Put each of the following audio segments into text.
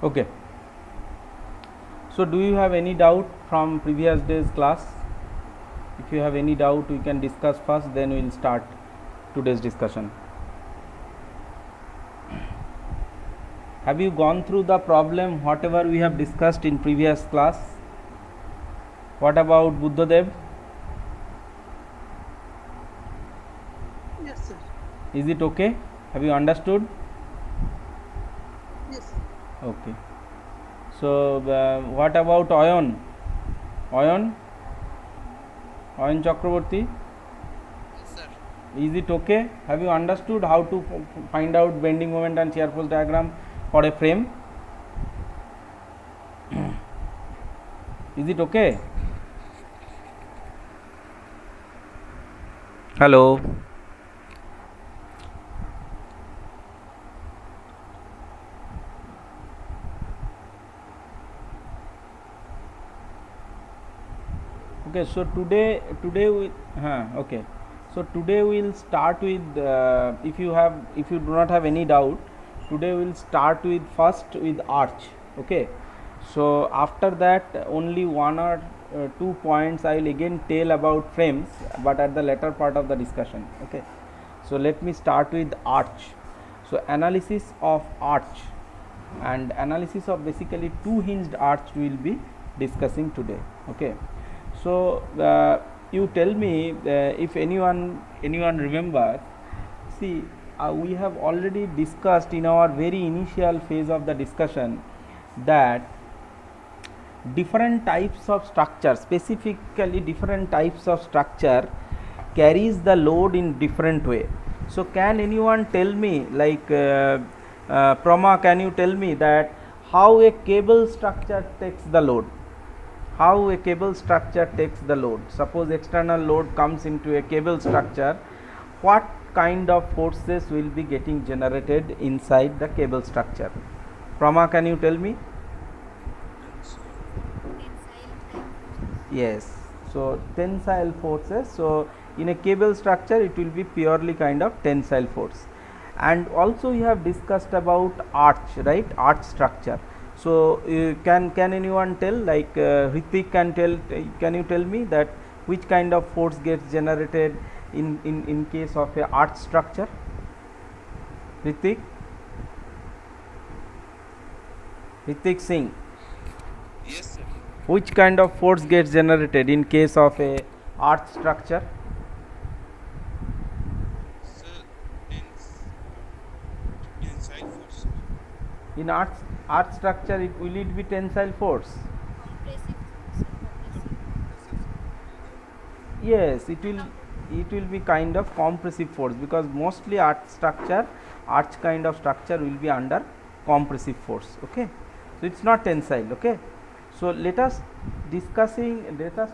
Okay. So do you have any doubt from previous day's class? If you have any doubt, we can discuss first, then we will start today's discussion. Have you gone through the problem whatever we have discussed in previous class? What about Buddhadev? Yes, sir. Is it okay? Have you understood? Yes. Okay. So what about Ayan? Ayan Chakraborty? Yes, sir. Is it okay? Have you understood how to find out bending moment and shear force diagram for a frame? Is it okay? Hello. Okay, so today we okay. So today we'll start with if you do not have any doubt, today we'll start with first with arch. Okay, so after that only one or 2 points I will again tell about frames, but at the later part of the discussion. Okay, so let me start with arch. So analysis of arch and analysis of basically two hinged arch we will be discussing today. Okay, so you tell me if anyone remembers. See, we have already discussed in our very initial phase of the discussion that different types of structure, specifically different types of structure carries the load in different way. So can anyone tell me, like Prama, can you tell me that how a cable structure takes the load? How a cable structure takes the load? Suppose external load comes into a cable structure, what kind of forces will be getting generated inside the cable structure? Prama, can you tell me? Yes, so tensile forces. So in a cable structure it will be purely kind of tensile force. And also you have discussed about arch, right? Arch structure. So can anyone tell, like Ritik can you tell me that which kind of force gets generated in case of a arch structure? Ritik Singh, Yes, sir. which kind of force gets generated in case of a arch structure? Sir, inside force, sir. In arch structure, will it be tensile force? Yes, it will be kind of compressive force, because mostly arch kind of structure will be under compressive force. Okay, so it's not tensile. Okay, so let us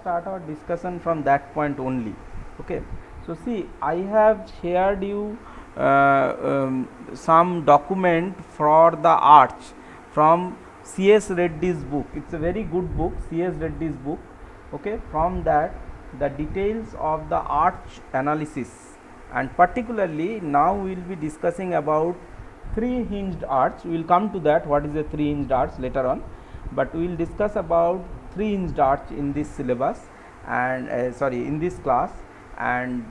start our discussion from that point only. Okay, so see, I have shared you some document for the arch from C.S. Reddy's book. It's a very good book, C.S. Reddy's book. Okay, from that the details of the arch analysis, and particularly now we will be discussing about three hinged arch. We will come to that, what is a three hinged arch, later on, but we will discuss about three hinged arch in this syllabus, and in this class, and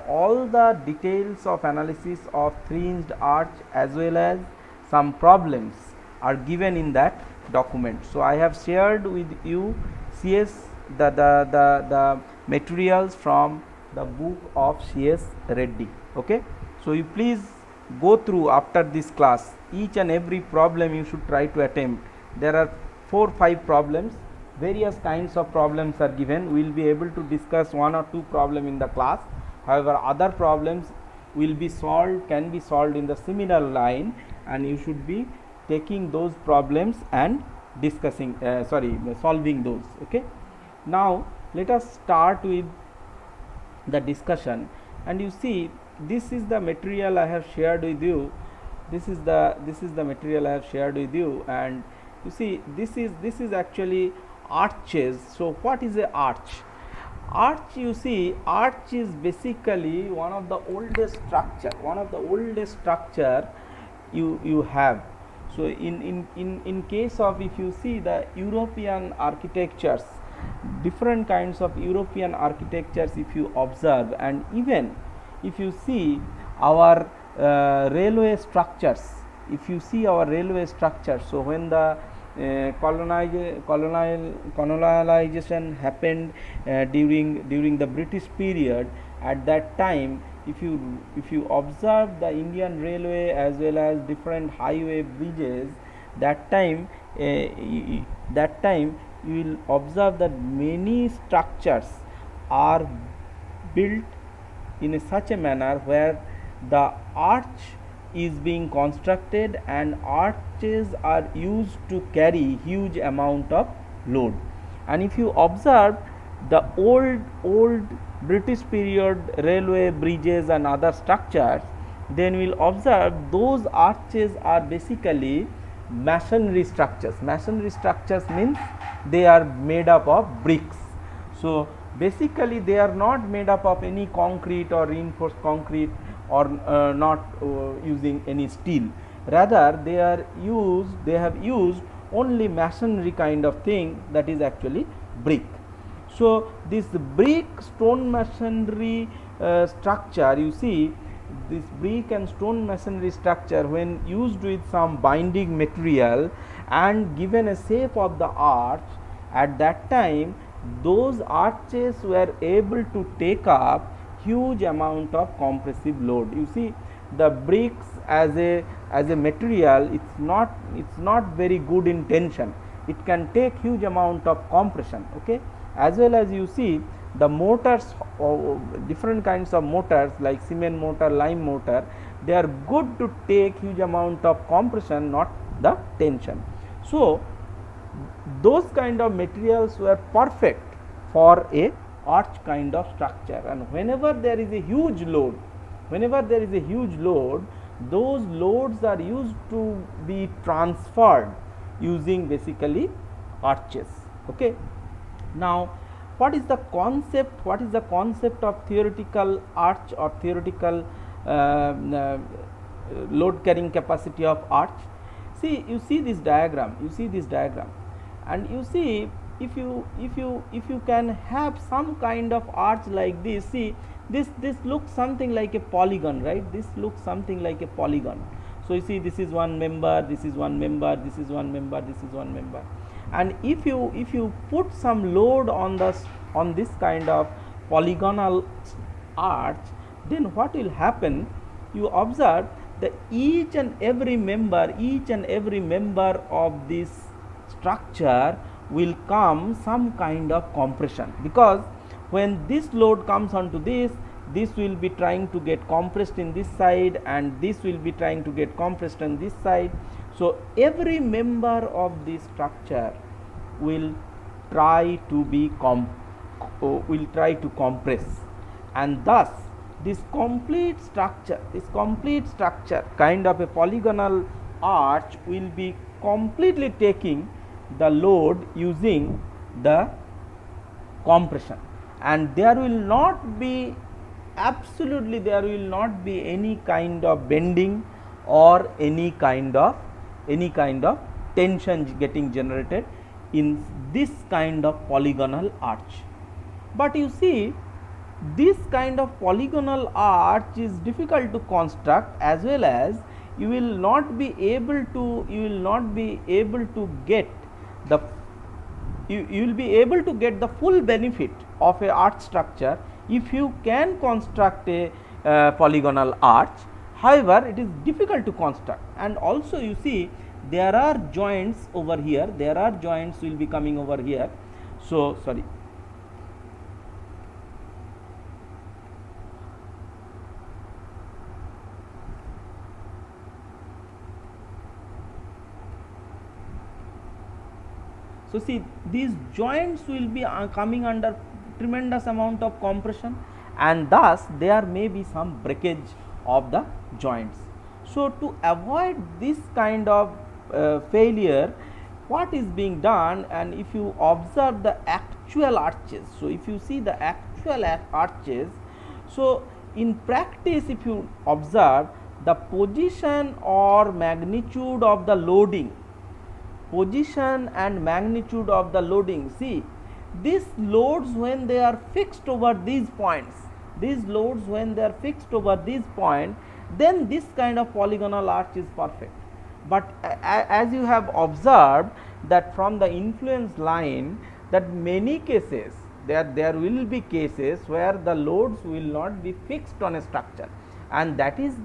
all the details of analysis of three hinged arch as well as some problems are given in that document. So I have shared with you CS the materials from the book of CS Reddy. Okay, so you please go through after this class each and every problem you should try to attempt. There are 4-5 problems, various kinds of problems are given. We will be able to discuss 1 or 2 problem in the class. However, other problems will be solved, can be solved in the similar line, and you should be taking those problems and discussing solving those. Okay, now let us start with the discussion, and you see, this is the material I have shared with you. This is the material I have shared with you, and you see, this is actually arches. So what is a arch? Arch, you see, arch is basically one of the oldest structure you have. So in case of, if you see the European architectures, different kinds of European architectures if you observe, and even if you see our railway structures, if you see our railway structures, so when the colonization happened during the British period, at that time, if you observe the Indian railway as well as different highway bridges, that time you will observe that many structures are built in such a manner where the arch is being constructed, and arches are used to carry huge amount of load. And if you observe the old British period railway bridges and other structures, then we will observe those arches are basically masonry structures. Masonry structures means they are made up of bricks. So basically they are not made up of any concrete or reinforced concrete, or not using any steel. Rather they have used only masonry kind of thing, that is actually brick. So this brick stone masonry structure, you see this brick and stone masonry structure, when used with some binding material and given a shape of the arch, at that time those arches were able to take up huge amount of compressive load. You see the bricks as a material, it's not very good in tension, it can take huge amount of compression, okay. As well as you see the motors, different kinds of motors like cement motor, lime motor, they are good to take huge amount of compression, not the tension. So those kind of materials were perfect for a arch kind of structure, and whenever there is a huge load, those loads are used to be transferred using basically arches, okay. Now what is the concept of theoretical arch or theoretical load carrying capacity of arch? See, you see this diagram, and you see if you can have some kind of arch like this, see this looks something like a polygon, right? This looks something like a polygon. So you see this is one member, this is one member, this is one member, this is one member. And if you put some load on this kind of polygonal arch, then what will happen? You observe that each and every member of this structure will come some kind of compression, because when this load comes onto this will be trying to get compressed in this side, and this will be trying to get compressed on this side. So every member of this structure will try to compress, and thus this complete structure kind of a polygonal arch will be completely taking the load using the compression, and there will not be any kind of bending or any kind of tension getting generated in this kind of polygonal arch. But you see this kind of polygonal arch is difficult to construct, as well as you will not be able to get the full benefit of a arch structure if you can construct a polygonal arch. However, it is difficult to construct, and also you see there are joints over here, will be coming over here. So sorry, so see these joints will be coming under tremendous amount of compression, and thus there may be some breakage of the joints. So to avoid this kind of failure, what is being done, and if you observe the actual arches, so if you see the actual arches, so in practice if you observe, the position or magnitude of the loading, position and magnitude of the loading. See, these loads when they are fixed over these points, these loads when they are fixed over these points, then this kind of polygonal arch is perfect. But as you have observed that from the influence line, that many cases there will be cases where the loads will not be fixed on a structure, and that is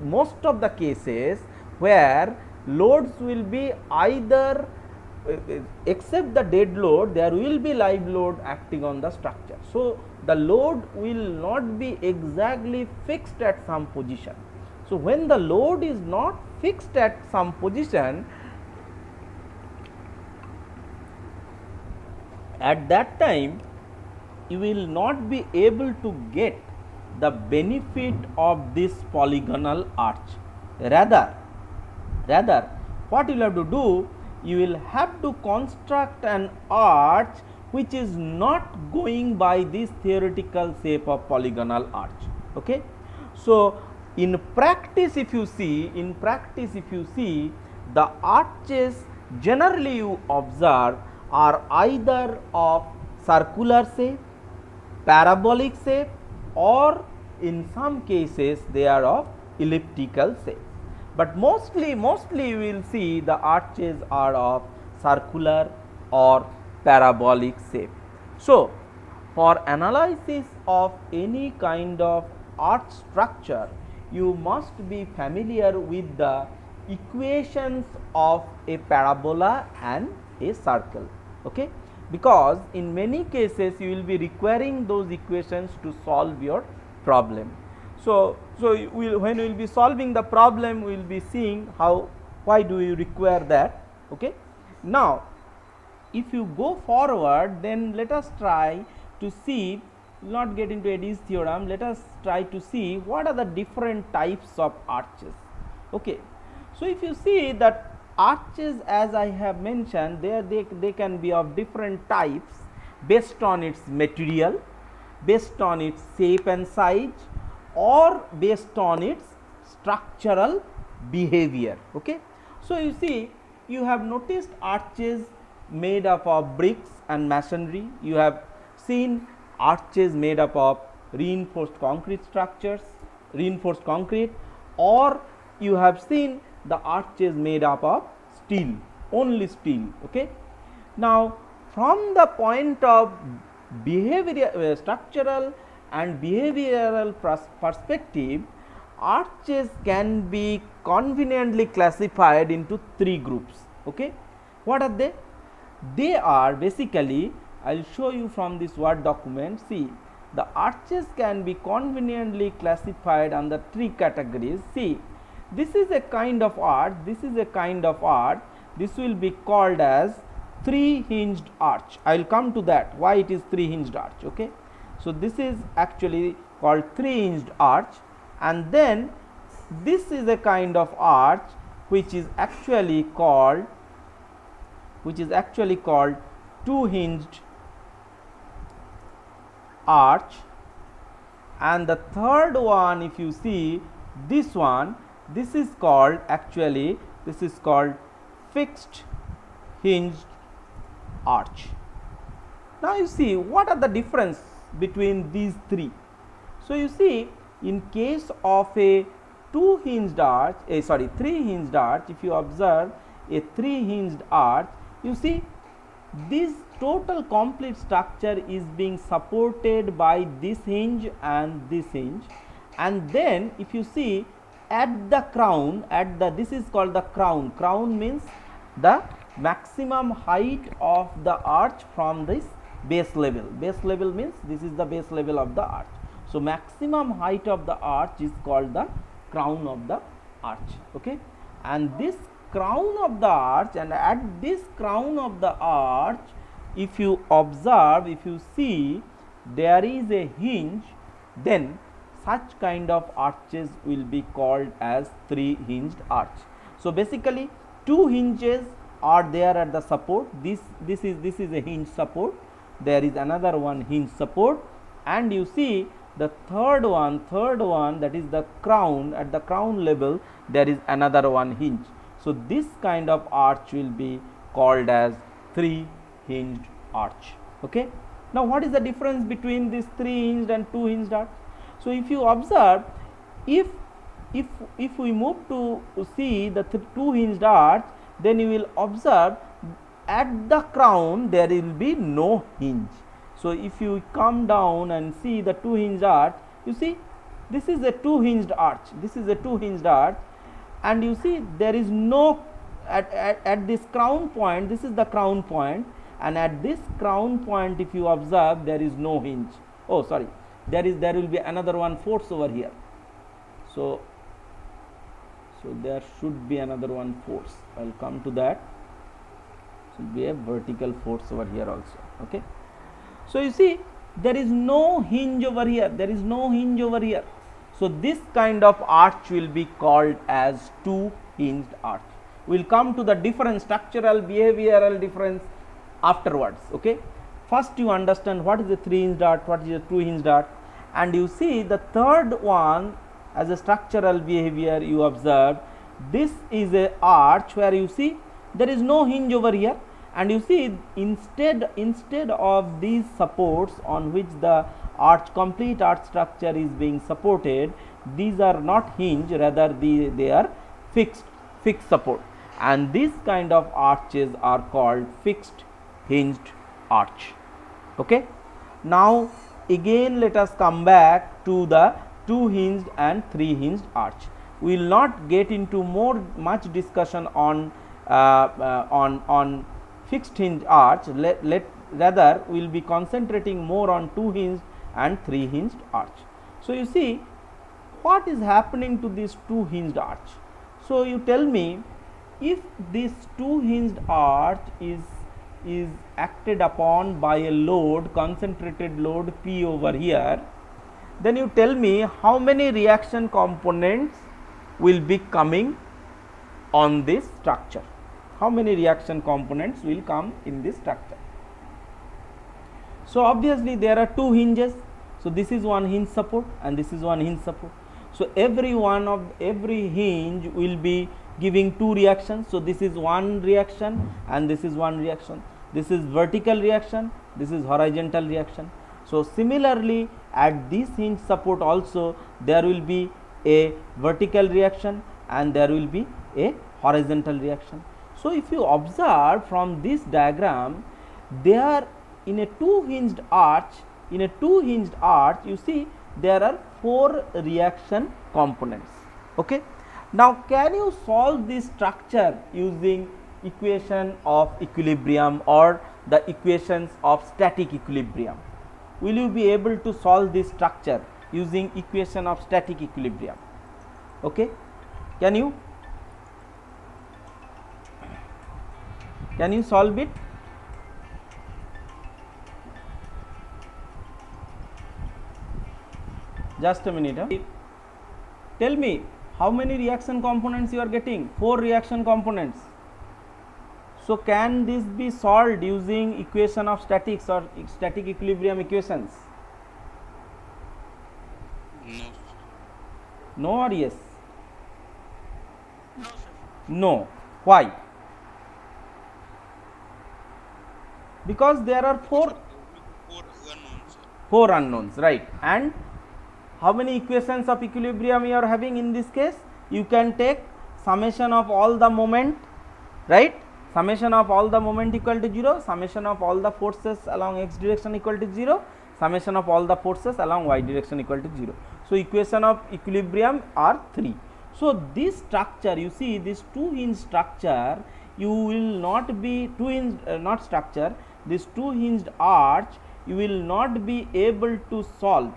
most of the cases where loads will be either except the dead load, there will be live load acting on the structure. So, the load will not be exactly fixed at some position. So, when the load is not fixed at some position, at that time you will not be able to get the benefit of this polygonal arch. Rather what you will have to do, you will have to construct an arch which is not going by this theoretical shape of polygonal arch. Okay. So, in practice if you see, the arches generally you observe are either of circular shape, parabolic shape, or in some cases they are of elliptical shape. But mostly you will see the arches are of circular or parabolic shape. So, for analysis of any kind of arch structure, you must be familiar with the equations of a parabola and a circle. Okay? Because in many cases you will be requiring those equations to solve your problem. So, when we will be solving the problem, we will be seeing why do you require that. Okay. Now, if you go forward, then let us try to see, not get into Eddy's theorem, let us try to see what are the different types of arches. Okay. So, if you see that arches, as I have mentioned, they can be of different types based on its material, based on its shape and size, or based on its structural behavior. Okay. So, you see, you have noticed arches made up of bricks and masonry, you have seen arches made up of reinforced concrete structures, reinforced concrete, or you have seen the arches made up of steel, only steel. Okay. Now, from the point of behavioral, structural and behavioral perspective, arches can be conveniently classified into three groups. Okay. What are they? They are basically, I will show you from this Word document. See, the arches can be conveniently classified under three categories. See, this is a kind of arch, this is a kind of arch, this will be called as three hinged arch. I will come to that, why it is three hinged arch. Okay. So, this is actually called three hinged arch, and then this is a kind of arch which is actually called two hinged arch, and the third one, if you see this one, this is called fixed hinged arch. Now, you see what are the difference between these three. So, you see, in case of a three hinged arch, if you observe a three hinged arch, you see this total complete structure is being supported by this hinge and this hinge, and then if you see at the crown, this is called the crown. Crown means the maximum height of the arch from this base level. Base level means this is the base level of the arch. So, maximum height of the arch is called the crown of the arch. Okay. And this crown of the arch, and at this crown of the arch, if you observe, if you see there is a hinge, then such kind of arches will be called as three hinged arch. So, basically two hinges are there at the support. This is a hinge support, there is another one hinge support, and you see the third one, that is the crown, at the crown level there is another one hinge. So this kind of arch will be called as three hinged arch. Okay. Now what is the difference between this three hinged and two hinged arch? So if you observe, if we move to see the two hinged arch, then you will observe at the crown there will be no hinge. So if you come down and see the two hinged arch, you see this is a two hinged arch, this is a two hinged arch, and you see there is no at this crown point, this is the crown point, and at this crown point if you observe there is no hinge. Oh sorry, there will be another one force over here. So there should be another one force, I will come to that. Should be a vertical force over here also. Okay. So you see there is no hinge over here, there is no hinge over here. So this kind of arch will be called as two hinged arch. We will come to the different structural behavioral difference afterwards. Okay. First you understand what is a three hinged arch, what is a two hinged arch, and you see the third one as a structural behavior. You observe this is a arch where you see there is no hinge over here, and you see instead of these supports on which the complete arch structure is being supported, these are not hinge, rather they are fixed support, and these kind of arches are called fixed hinged arch. Okay. Now again let us come back to the two hinged and three hinged arch. We will not get into much discussion on fixed hinge arch. Rather we will be concentrating more on two hinged and three hinged arch. So you see what is happening to this two hinged arch. So you tell me, if this two hinged arch is acted upon by a load, concentrated load P over here, then you tell me how many reaction components will be coming on this structure. How many reaction components will come in this structure? So obviously there are two hinges. So this is one hinge support and this is one hinge support. So every hinge will be giving two reactions. So this is one reaction and this is one reaction. This is vertical reaction, this is horizontal reaction. So similarly at this hinge support also there will be a vertical reaction and there will be a horizontal reaction. So if you observe from this diagram, there in a two hinged arch, you see there are four reaction components. Okay. Now can you solve this structure using equation of equilibrium or the equations of static equilibrium? Will you be able to solve this structure using equation of static equilibrium? Okay. Can you solve it? Just a minute. Tell me how many reaction components you are getting? 4 reaction components. So can this be solved using equation of statics or static equilibrium equations? No. No or yes? No, sir. No. Why? Because there are four unknowns, sir. Four unknowns, right? And how many equations of equilibrium you are having in this case? You can take summation of all the moment, right? Summation of all the moment equal to 0, summation of all the forces along x direction equal to 0, summation of all the forces along y direction equal to 0. So equation of equilibrium are 3. So this structure, you see this two hinge structure, you will not be this two hinged arch, you will not be able to solve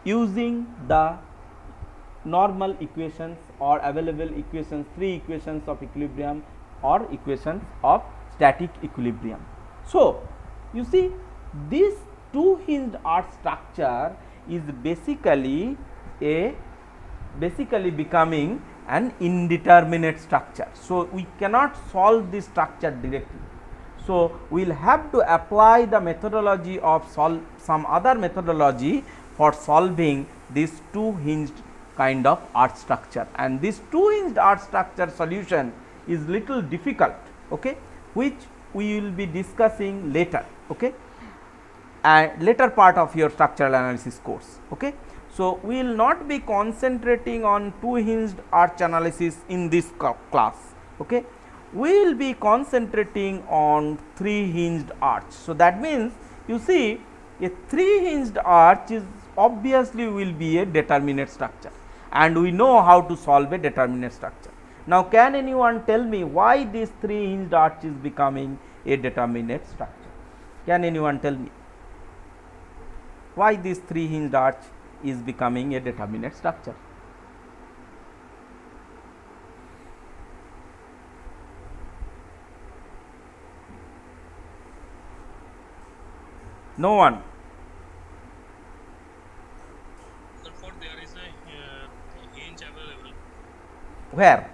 using the normal equations or available equations, 3 equations of equilibrium or equations of static equilibrium. So you see this two hinged arch structure is basically becoming an indeterminate structure. So we cannot solve this structure directly. So we will have to apply the methodology of some other methodology for solving this two hinged kind of arch structure, and this two hinged arch structure solution is little difficult, okay, which we will be discussing later, okay, and later part of your structural analysis course, okay. So, we will not be concentrating on two hinged arch analysis in this class, okay. We will be concentrating on three hinged arch. So, that means you see a three hinged arch is obviously will be a determinate structure, and we know how to solve a determinate structure. Now, can anyone tell me why this three hinged arch is becoming a determinate structure? Can anyone tell me why this three hinged arch is becoming a determinate structure? No one. Therefore, there is a hinge available. Where?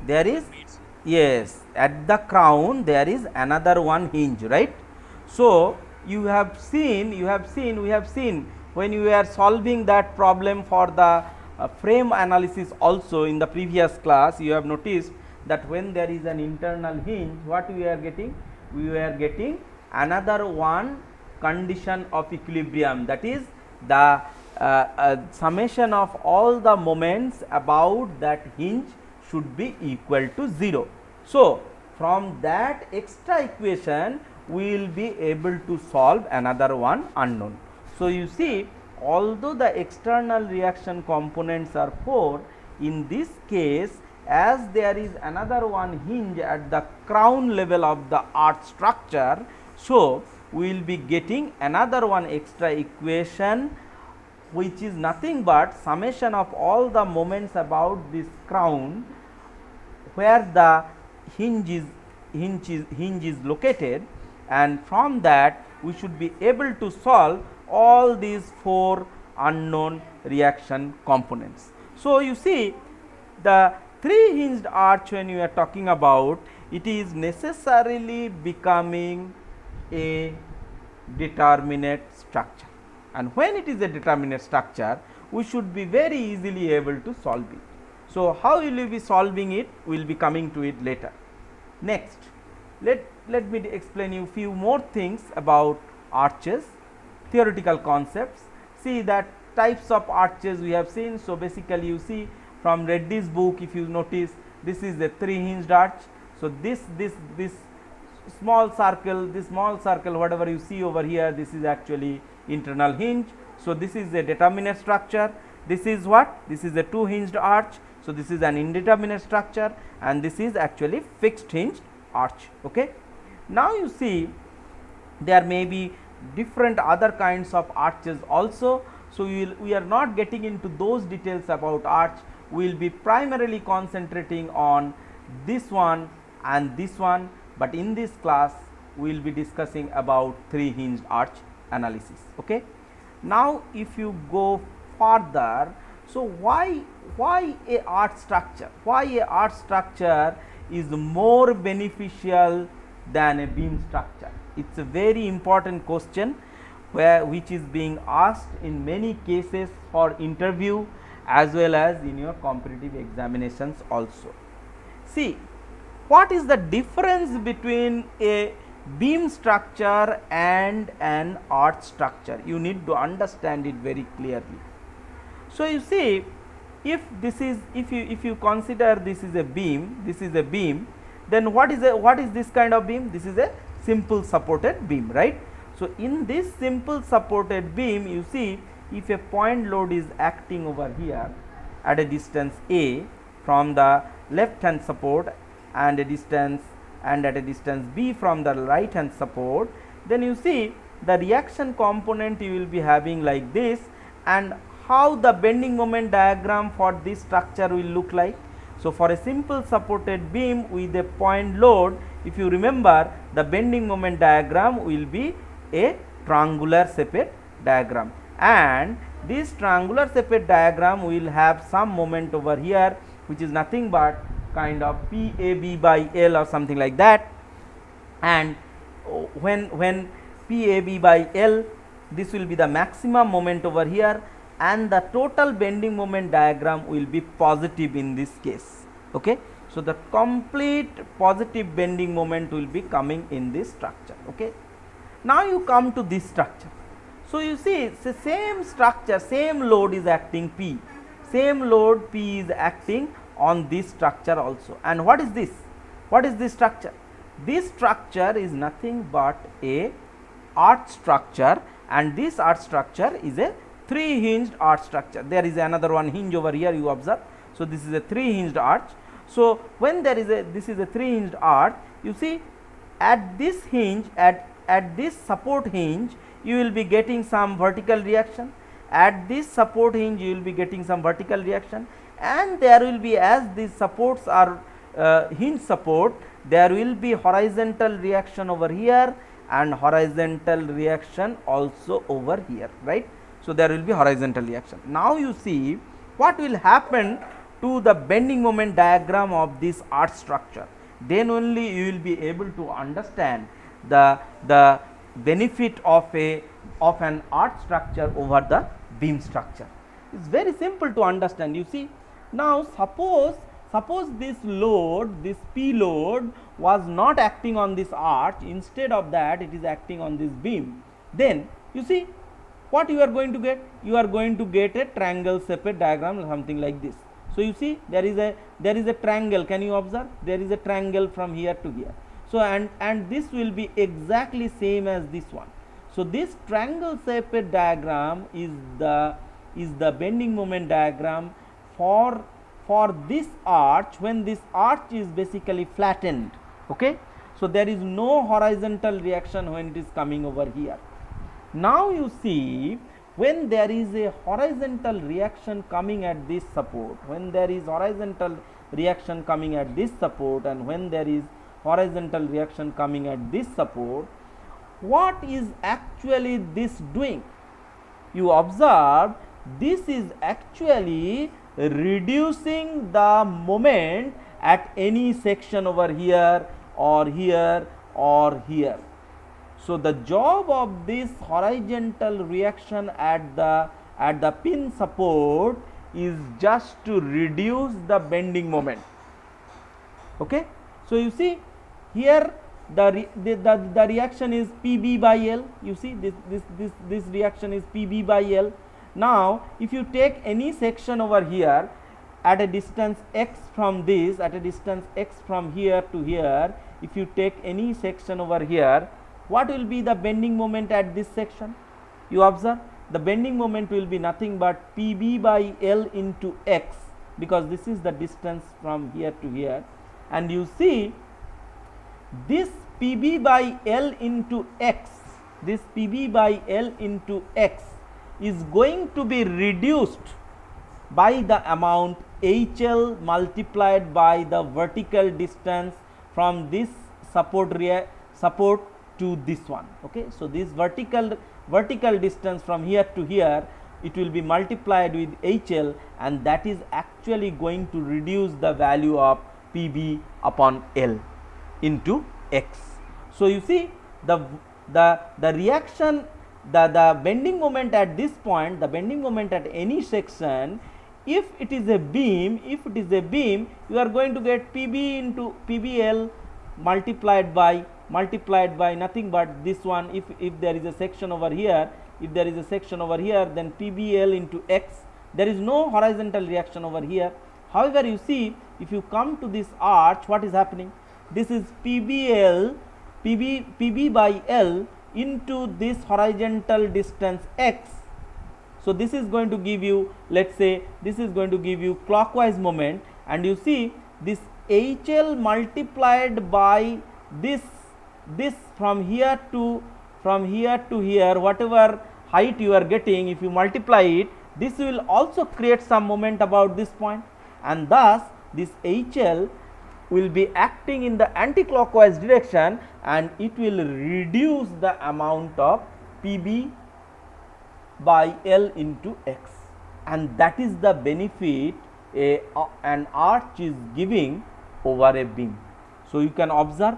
There is, Meets yes, at the crown there is another one hinge, right? So, we have seen when you are solving that problem for the frame analysis also in the previous class, you have noticed that when there is an internal hinge, what we are getting? We are getting another one condition of equilibrium, that is the summation of all the moments about that hinge should be equal to 0. So, from that extra equation we will be able to solve another one unknown. So, you see, although the external reaction components are 4, in this case as there is another one hinge at the crown level of the arch structure, so we will be getting another one extra equation which is nothing but summation of all the moments about this crown where the hinge is located, and from that we should be able to solve all these 4 unknown reaction components. So, you see, the three hinged arch, when you are talking about, it is necessarily becoming a determinate structure, and when it is a determinate structure we should be very easily able to solve it. So, how will you be solving it? We will be coming to it later. Next, let me explain you few more things about arches, theoretical concepts. See that types of arches we have seen. So, basically you see from Reddy's book, if you notice, this is a three hinged arch. So, this small circle, whatever you see over here, this is actually internal hinge. So, this is a determinate structure. This is what? This is a two hinged arch. So, this is an indeterminate structure, and this is actually fixed hinged arch. Okay. Now, you see there may be different other kinds of arches also. So, we are not getting into those details about arch. We will be primarily concentrating on this one and this one, but in this class we will be discussing about three hinged arch analysis. Okay. Now, if you go further, so why a arch structure? Why a arch structure is more beneficial than a beam structure? It's a very important question which is being asked in many cases for interview as well as in your competitive examinations also. See, what is the difference between a beam structure and an arch structure? You need to understand it very clearly. So, you see, if you consider this is a beam, then what is this kind of beam? This is a simple supported beam, right? So, in this simple supported beam, you see, if a point load is acting over here at a distance A from the left hand support and at a distance B from the right hand support, then you see the reaction component you will be having like this, and how the bending moment diagram for this structure will look like. So, for a simple supported beam with a point load, if you remember, the bending moment diagram will be a triangular shaped diagram, and this triangular shaped diagram will have some moment over here which is nothing but kind of PAB by L or something like that, and when PAB by L this will be the maximum moment over here, and the total bending moment diagram will be positive in this case. Okay. So, the complete positive bending moment will be coming in this structure. Okay. Now, you come to this structure. So, you see it's the same structure, same load is acting P, same load P is acting on this structure also. And what is this? What is this structure? This structure is nothing but a arch structure, and this arch structure is a 3 hinged arch structure. There is another one hinge over here, you observe. So, this is a 3 hinged arch. So, when there is a, this is a 3 hinged arch, you see at this hinge, at this support hinge, you will be getting some vertical reaction. At this support hinge, you will be getting some vertical reaction, and there will be, as these supports are hinge support, there will be horizontal reaction over here and horizontal reaction also over here, right. So, there will be horizontal reaction. Now, you see what will happen to the bending moment diagram of this arch structure, then only you will be able to understand the benefit of an arch structure over the beam structure. It is very simple to understand. You see, now suppose this load, this P load was not acting on this arch, instead of that it is acting on this beam, then you see what you are going to get? You are going to get a triangle shaped diagram, something like this. So, you see there is a triangle, can you observe? There is a triangle from here to here. So, and this will be exactly same as this one. So, this triangle shaped diagram is the bending moment diagram for this arch, when this arch is basically flattened. Okay. So, there is no horizontal reaction when it is coming over here. Now, you see when there is a horizontal reaction coming at this support, when there is horizontal reaction coming at this support, and when there is horizontal reaction coming at this support, what is actually this doing? You observe this is actually reducing the moment at any section over here or here or here. So, the job of this horizontal reaction at the pin support is just to reduce the bending moment. Okay. So, you see here the reaction is Pb by L. You see this reaction is Pb by L. Now, if you take any section over here at a distance x from this, at a distance x from here to here, if you take any section over here, what will be the bending moment at this section? You observe the bending moment will be nothing but Pb by L into x, because this is the distance from here to here, and you see this Pb by L into x, this Pb by L into x is going to be reduced by the amount HL multiplied by the vertical distance from this support to this one. Okay. So, this vertical distance from here to here, it will be multiplied with HL, and that is actually going to reduce the value of Pb upon L into x. So, you see the reaction, the bending moment at this point, the bending moment at any section, if it is a beam, you are going to get Pb into Pbl multiplied by nothing but this one. If there is a section over here, then Pbl into x. There is no horizontal reaction over here. However, you see if you come to this arch, what is happening? This is Pb by L into this horizontal distance x. So, this is going to give you, let us say this is going to give you clockwise moment, and you see this HL multiplied by this from here to here, whatever height you are getting, if you multiply it, this will also create some moment about this point, and thus this HL will be acting in the anti-clockwise direction, and it will reduce the amount of Pb by L into x, and that is the benefit an arch is giving over a beam. So, you can observe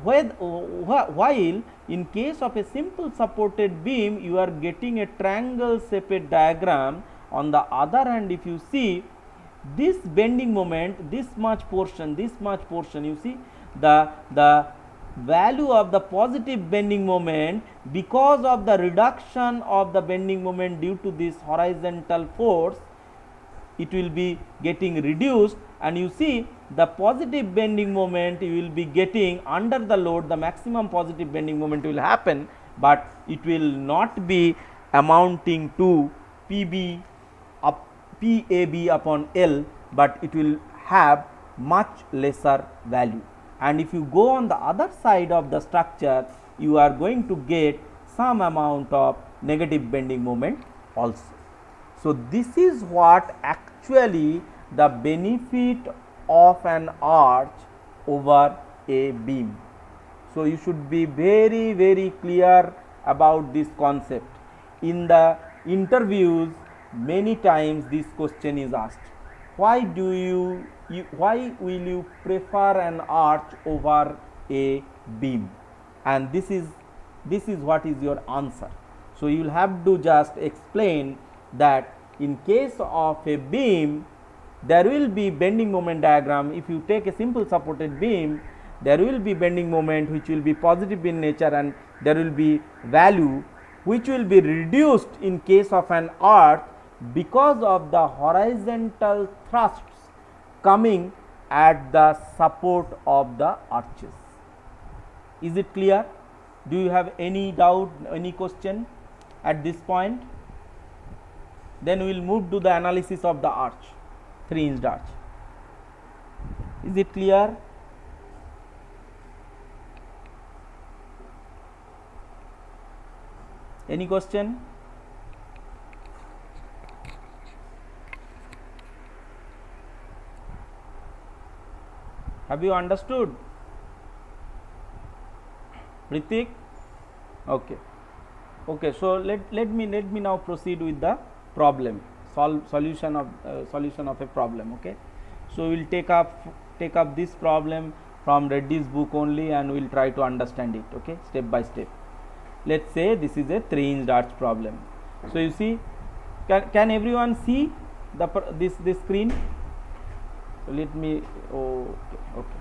while in case of a simple supported beam you are getting a triangle shaped diagram. On the other hand, if you see this bending moment, this much portion, you see the value of the positive bending moment, because of the reduction of the bending moment due to this horizontal force, it will be getting reduced, and you see the positive bending moment you will be getting under the load, the maximum positive bending moment will happen, but it will not be amounting to PB up PAB upon L, but it will have much lesser value. And if you go on the other side of the structure, you are going to get some amount of negative bending moment also. So, this is what actually the benefit of an arch over a beam. So, you should be very clear about this concept. In the interviews, many times this question is asked, why will you prefer an arch over a beam, and this is what is your answer. So, you will have to just explain that in case of a beam there will be bending moment diagram. If you take a simple supported beam, there will be bending moment which will be positive in nature, and there will be value which will be reduced in case of an arch because of the horizontal thrusts coming at the support of the arches. Is it clear? Do you have any doubt, any question at this point? Then we will move to the analysis of the arch, 3-inch arch. Is it clear? Any question? Have you understood? Ritik? Okay. Okay, so let me now proceed with the problem, solution of a problem. Okay, so we will take up this problem from Reddy's book only, and we will try to understand it, okay, step by step. Let's say this is a 3-inch arch problem. So you see, can everyone see this screen? So let me, okay,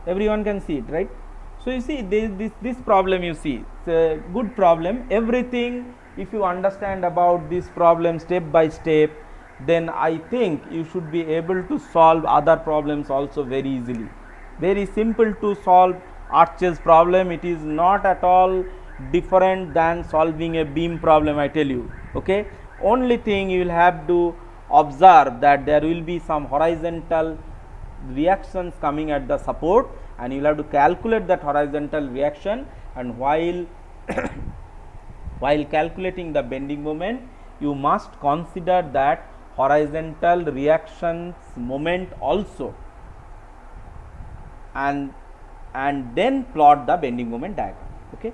everyone can see it, right? So you see this problem, you see it's a good problem. Everything, if you understand about this problem step by step, then I think you should be able to solve other problems also very easily. Very simple to solve arches problem. It is not at all different than solving a beam problem, I tell you. Okay, only thing you will have to observe that there will be some horizontal reactions coming at the support, and you will have to calculate that horizontal reaction, and while while calculating the bending moment, you must consider that horizontal reactions moment also, and then plot the bending moment diagram. Okay,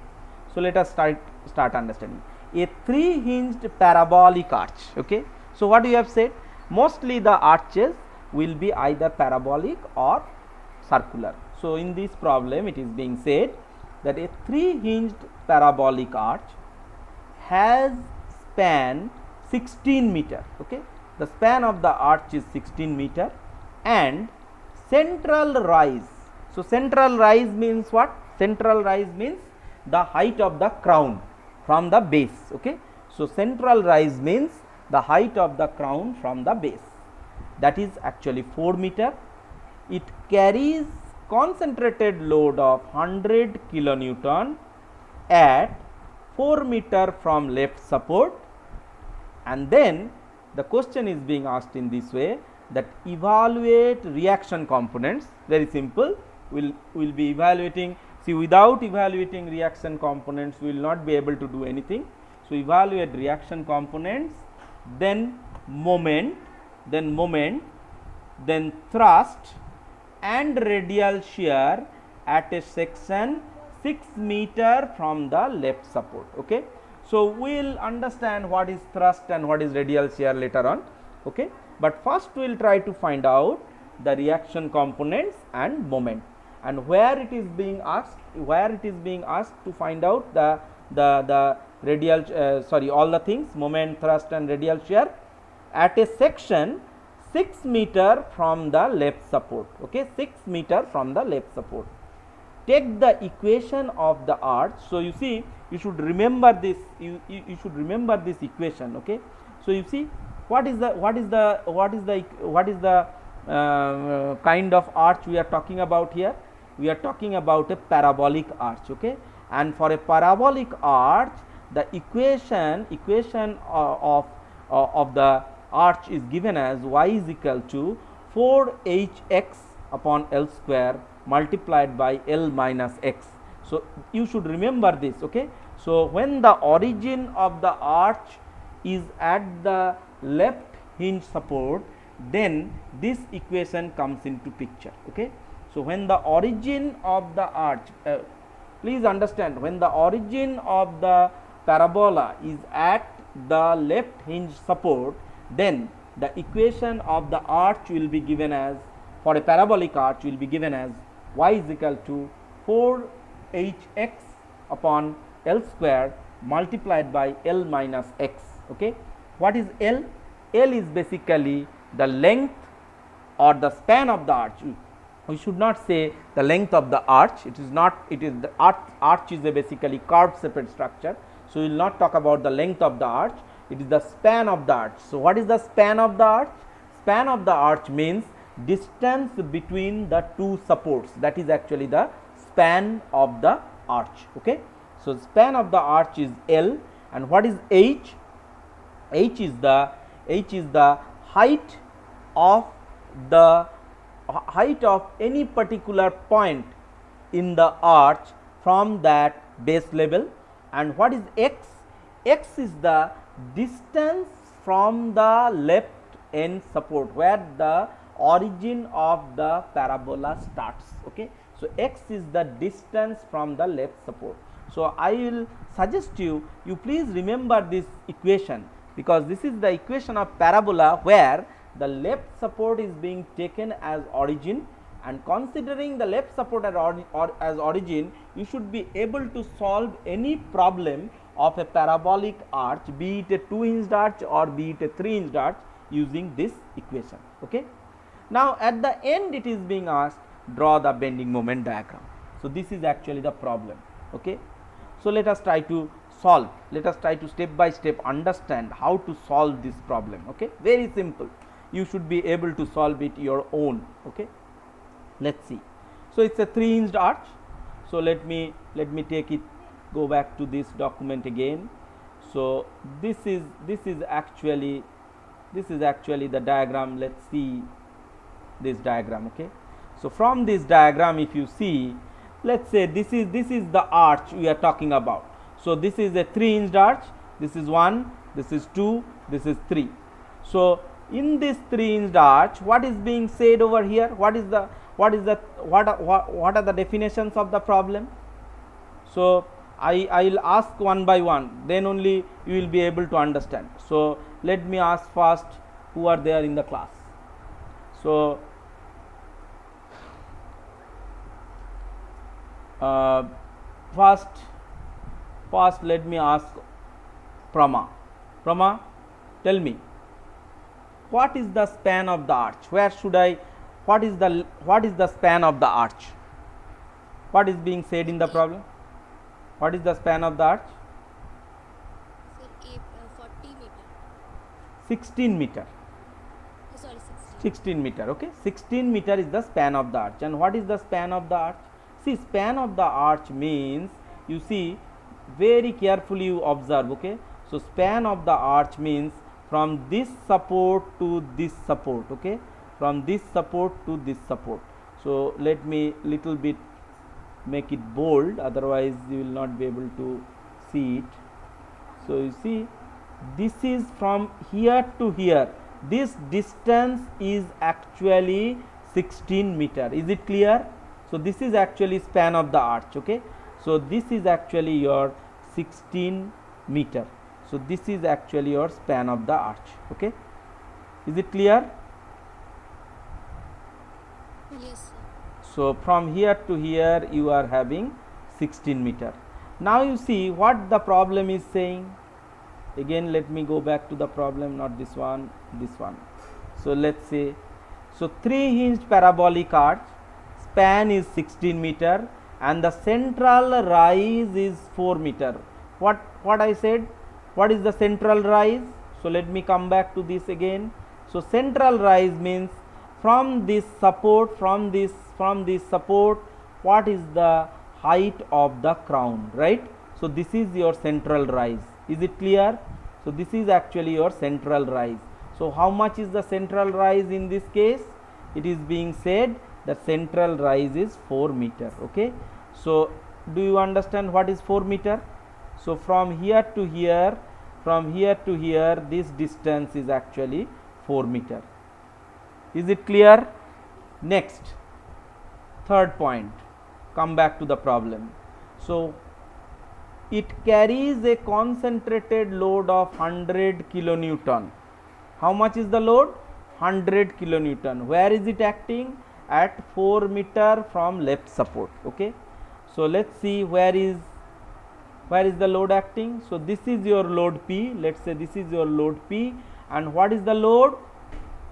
so let us start understanding a 3-hinged parabolic arch. Okay, so what you have said, mostly the arches will be either parabolic or circular. So in this problem it is being said that a 3-hinged parabolic arch has span 16 meter. Okay, the span of the arch is 16 meter, and central rise. So central rise means what? Central rise means the height of the crown from the base. Okay, so central rise means the height of the crown from the base, that is actually 4 meter. It carries concentrated load of 100 kilonewton at 4 meter from left support, and then the question is being asked in this way, that evaluate reaction components. Very simple, we will be evaluating. See, without evaluating reaction components we will not be able to do anything. So evaluate reaction components, then moment, then thrust and radial shear at a section 6 meter from the left support. Okay, so we will understand what is thrust and what is radial shear later on. Okay, but first we will try to find out the reaction components and moment. and where it is being asked to find out the radial sorry, all the things, moment, thrust and radial shear at a section 6 meter from the left support. Okay, 6 meter from the left support. Take the equation of the arch. So you see, you should remember this, you should remember this equation. Okay, so you see, what is the kind of arch we are talking about here? We are talking about a parabolic arch. Okay, and for a parabolic arch, the equation of the arch is given as y is equal to 4hx upon L square multiplied by L minus x. So you should remember this. Okay, so when the origin of the arch is at the left hinge support, then this equation comes into picture. Okay, so when the origin of the arch, please understand, when the origin of the parabola is at the left hinge support, then the equation of the arch will be given as, for a parabolic arch, will be given as y is equal to 4hx upon L square multiplied by L minus x. Okay, what is L? L is basically the length or the span of the arch. We should not say the length of the arch, it is not, it is the arch is a basically curved separate structure. So we will not talk about the length of the arch, it is the span of the arch. So what is the span of the arch? Span of the arch means distance between the two supports, that is actually the span of the arch. Okay, so span of the arch is L, and what is h? H is the height of any particular point in the arch from that base level. And what is x? X is the distance from the left end support, where the origin of the parabola starts. Okay, so x is the distance from the left support. So I will suggest you please remember this equation, because this is the equation of parabola where the left support is being taken as origin, and considering the left support as origin, you should be able to solve any problem of a parabolic arch, be it a 2-hinged arch or be it a 3-hinged arch, using this equation. Okay, now at the end it is being asked, draw the bending moment diagram. So this is actually the problem. Okay, so let us try to solve, let us try to step by step understand how to solve this problem. Okay, very simple, you should be able to solve it your own. Okay, let's see. So it's a 3-hinged arch. So let me take it, go back to this document again. So this is actually the diagram. Let's see this diagram. Okay, so from this diagram, if you see, let's say this is the arch we are talking about. So this is a 3-hinged arch, this is 1, this is 2, this is 3. So in this 3-hinged arch, what is being said over here? What are the definitions of the problem? So I will ask one by one, then only you will be able to understand. So let me ask first who are there in the class. So first let me ask Prama. Prama, tell me, what is the span of the arch? What is the span of the arch? What is being said in the problem? What is the span of the arch? Sir, 40 meter. 16 meter. Sorry, 16 meter. Okay, 16 meter is the span of the arch. And what is the span of the arch? See, span of the arch means, you see, very carefully you observe. Okay, so span of the arch means from this support to this support. Okay, from this support to this support. So let me little bit make it bold, otherwise you will not be able to see it. So you see, this is from here to here, this distance is actually 16 meter. Is it clear? So this is actually span of the arch. Okay, so this is actually your 16 meter. So this is actually your span of the arch. Okay, is it clear? Yes, sir. So from here to here you are having 16 meter. Now you see what the problem is saying. Again let me go back to the problem, not this one, this one. So let's say, so 3 hinged parabolic arch, span is 16 meter and the central rise is 4 meter. What I said, what is the central rise? So let me come back to this again. So central rise means from this support, from this support, what is the height of the crown, right? So this is your central rise. Is it clear? So this is actually your central rise. So how much is the central rise in this case? It is being said that central rise is 4 meter. Okay. So do you understand what is 4 meter? So from here to here, this distance is actually 4 meter. Is it clear? Next, third point, come back to the problem. So it carries a concentrated load of 100 kilonewton. How much is the load? 100 kilonewton. Where is it acting? At 4 meter from left support. Okay. So let's see where is the load acting. So this is your load P. Let's say this is your load P. And what is the load?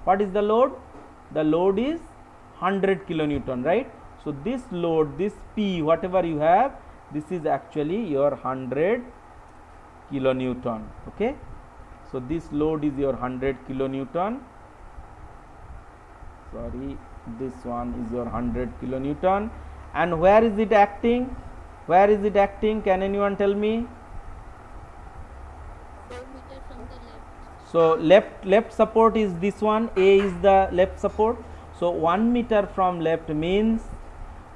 What is the load? The load is 100 kilonewton, right? So this load, this P, whatever you have, this is actually your 100 kilonewton. Okay. So this load is your 100 kilonewton. Sorry, this one is your 100 kilonewton. And where is it acting? Where is it acting? Can anyone tell me? 4 meter from the left. So left support is this one. A is the left support. So 1 meter from left means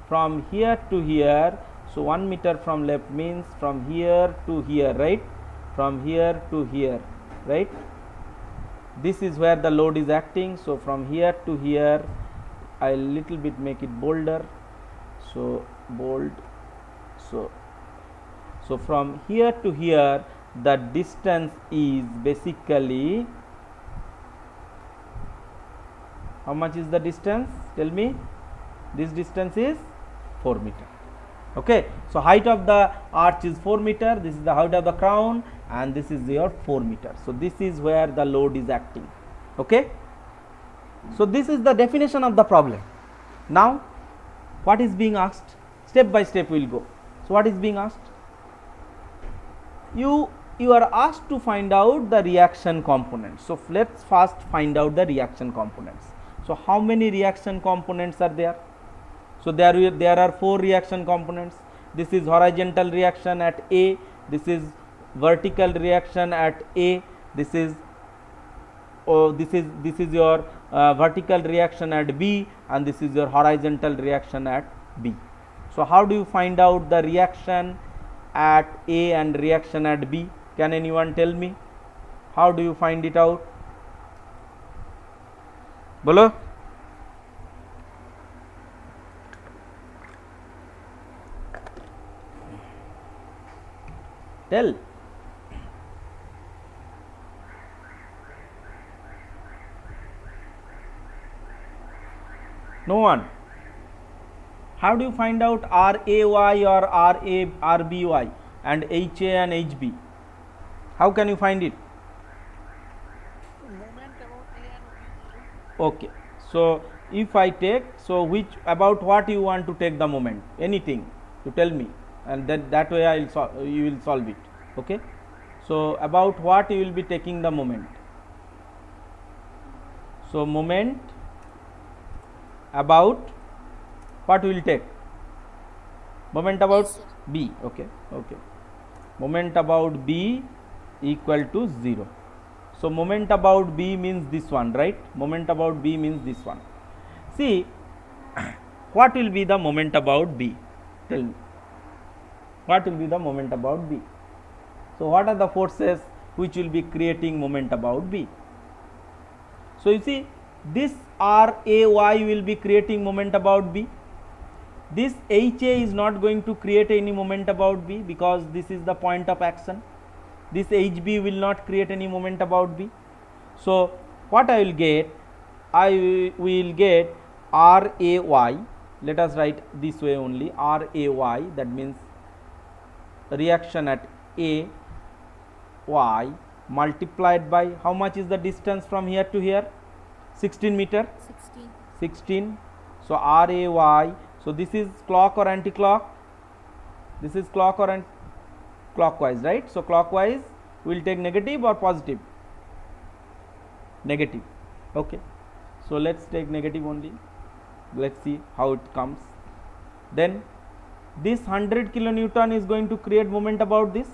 from here to here. So 1 meter from left means from here to here, right? From here to here, right? This is where the load is acting. So from here to here, I little bit make it bolder. So bold. So from here to here, the distance is basically, how much is the distance? Tell me. This distance is 4 meter. Okay. So height of the arch is 4 meter. This is the height of the crown, and this is your 4 meter. So this is where the load is acting. Okay. So this is the definition of the problem. Now what is being asked? Step by step we will go. So what is being asked? You are asked to find out the reaction components. So let's first find out the reaction components. So how many reaction components are there? So there are 4 reaction components. This is horizontal reaction at A, this is vertical reaction at A, this is your vertical reaction at B, and this is your horizontal reaction at B. So how do you find out the reaction at A and reaction at B? Can anyone tell me? How do you find it out? Bolo? Tell. No one. How do you find out RAY or RBY and HA and HB? How can you find it? Moment about A and B. Okay. So if I take, so which, about what you want to take the moment? Anything you tell me, and that way you will solve it. Okay. So about what you will be taking the moment? So moment about what we will take? Moment about Yes, sir. B. Okay. Okay. Moment about B equal to 0. So moment about B means this one, right? Moment about B means this one. See, what will be the moment about B? Tell me. What will be the moment about B? So what are the forces which will be creating moment about B? So you see, this RAY will be creating moment about B. This HA is not going to create any moment about B because this is the point of action. This HB will not create any moment about B. So what I will get? I will get RAY let us write this way only, RAY, that means reaction at A y multiplied by how much is the distance from here to here? 16 meter. 16. 16. So RAY, so this is clock or anti-clock? This is clock or clockwise, right? So clockwise we will take negative or positive? Negative. Okay, so let's take negative only. Let's see how it comes. Then this 100 kilonewton is going to create moment about this.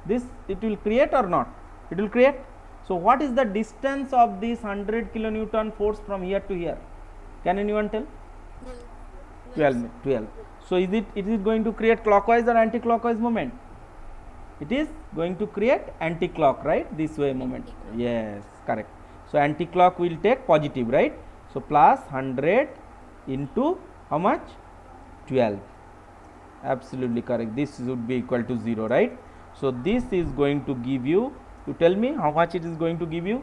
This it will create or not? It will create. So what is the distance of this 100 kilonewton force from here to here? Can anyone tell? 12. 12. So is it going to create clockwise or anti-clockwise moment? It is going to create anti-clock, right? This way moment. Yes, correct. So anti-clock will take positive, right? So plus 100 into how much? 12. Absolutely correct. This would be equal to 0, right? So this is going to give you, tell me how much it is going to give you?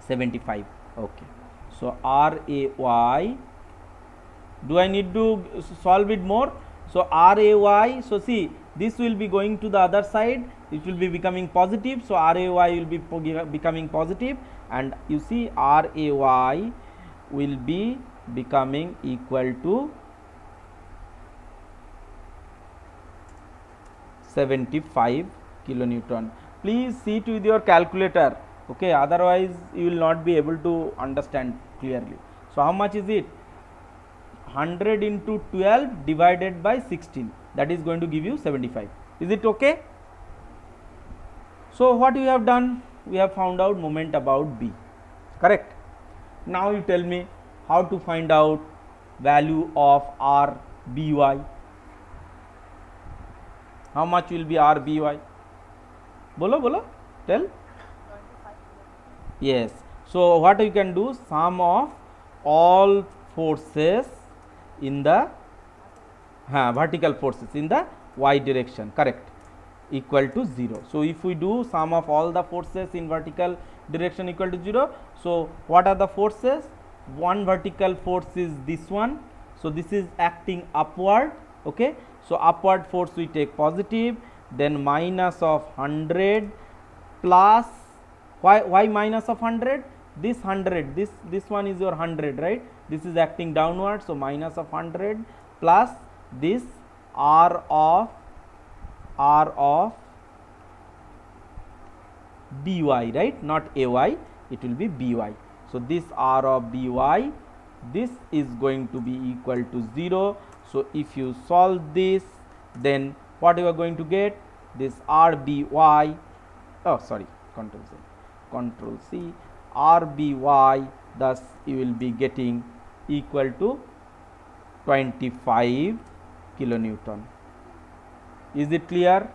75. Okay. So RAY, do I need to solve it more? So RAY, so see, this will be going to the other side, it will be becoming positive. So RAY will be becoming positive, and you see RAY will be becoming equal to 75 kilonewton. Please see it with your calculator, okay, otherwise you will not be able to understand clearly. So how much is it? 100 into 12 divided by 16, that is going to give you 75. Is it okay? So what we have done? We have found out moment about B, correct? Now you tell me how to find out value of RBY. How much will be RBY? Bolo, bolo, tell. 25. Yes. So what you can do? Sum of all forces in the vertical forces in the y direction, correct, equal to 0. So if we do sum of all the forces in vertical direction equal to 0, so what are the forces? One vertical force is this one, so this is acting upward, okay. So upward force we take positive, then minus of 100 plus, why minus of 100? This 100, this one is your 100, right? This is acting downward, so minus of 100 plus this R of by, right? Not ay, it will be by. So this R of by, this is going to be equal to 0. So if you solve this, then what you are going to get? This RBY, oh sorry, control C, RBY, thus you will be getting equal to 25 kilonewton. Is it clear?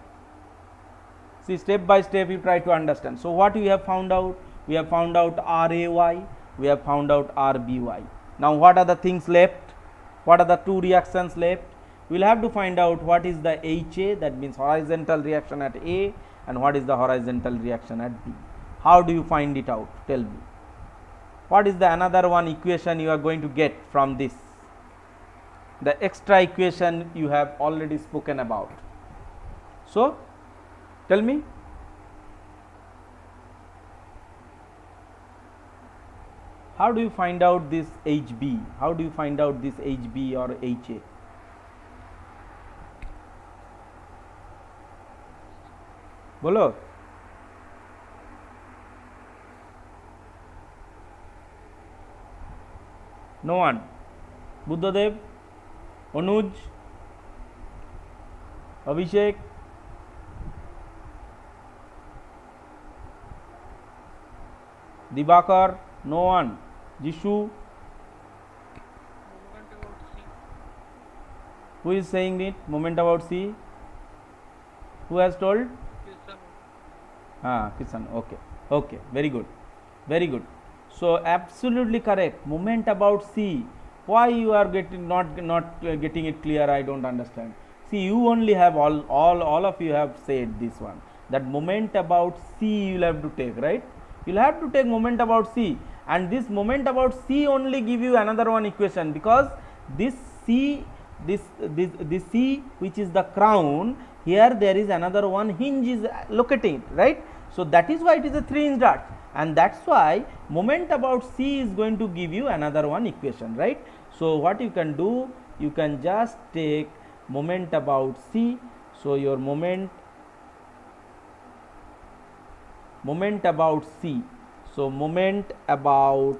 See, step by step you try to understand. So what we have found out? We have found out RAY, we have found out RBY. Now what are the things left? What are the two reactions left? We will have to find out what is the HA, that means horizontal reaction at A, and what is the horizontal reaction at B. How do you find it out? Tell me. What is the another one equation you are going to get from this? The extra equation you have already spoken about. So tell me. How do you find out this HB? How do you find out this HB or HA? Bolo. No one. Buddhadev, Anuj, Abhishek, Dibakar, no one. Jishu, Moment about C. who is saying it? Moment about C. Who has told? Yes, Kisan. Okay. Okay. Very good. Very good. So absolutely correct. Moment about C. Why you are getting not getting it clear? I don't understand. See, you only have all of you have said this one, that moment about C you will have to take, right? You will have to take moment about C, and this moment about C only give you another one equation, because this C, this C which is the crown, here there is another one hinge is locating, right. So that is why it is a 3-inch dart, and that is why moment about C is going to give you another one equation, right. So what you can do, you can just take moment about C. So your moment about C, so moment about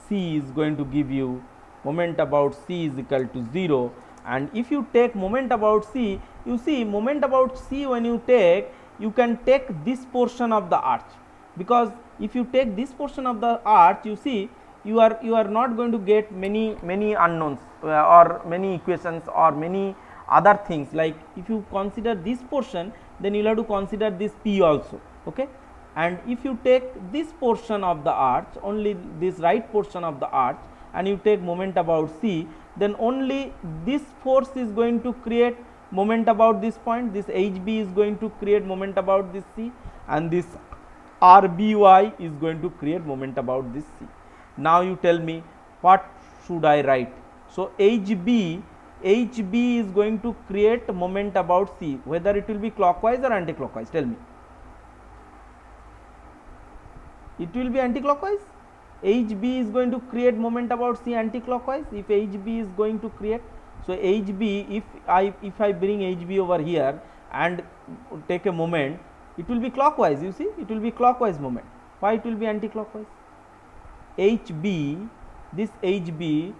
C is going to give you moment about C is equal to 0, and if you take moment about C, you see moment about C, when you take, you can take this portion of the arch, because if you take this portion of the arch, you see you are not going to get many unknowns or many equations or many other things. Like if you consider this portion, then you will have to consider this P also, okay. And if you take this portion of the arch, only this right portion of the arch, and you take moment about C, then only this force is going to create moment about this point, this HB is going to create moment about this C, and this RBY is going to create moment about this C. Now you tell me what should I write. So HB is going to create moment about C, whether it will be clockwise or anti-clockwise, tell me. It will be anti-clockwise. HB is going to create moment about C anti-clockwise if HB is going to create. So HB, if I bring HB over here and take a moment, it will be clockwise, you see, it will be clockwise moment. Why it will be anti-clockwise? HB, this HB,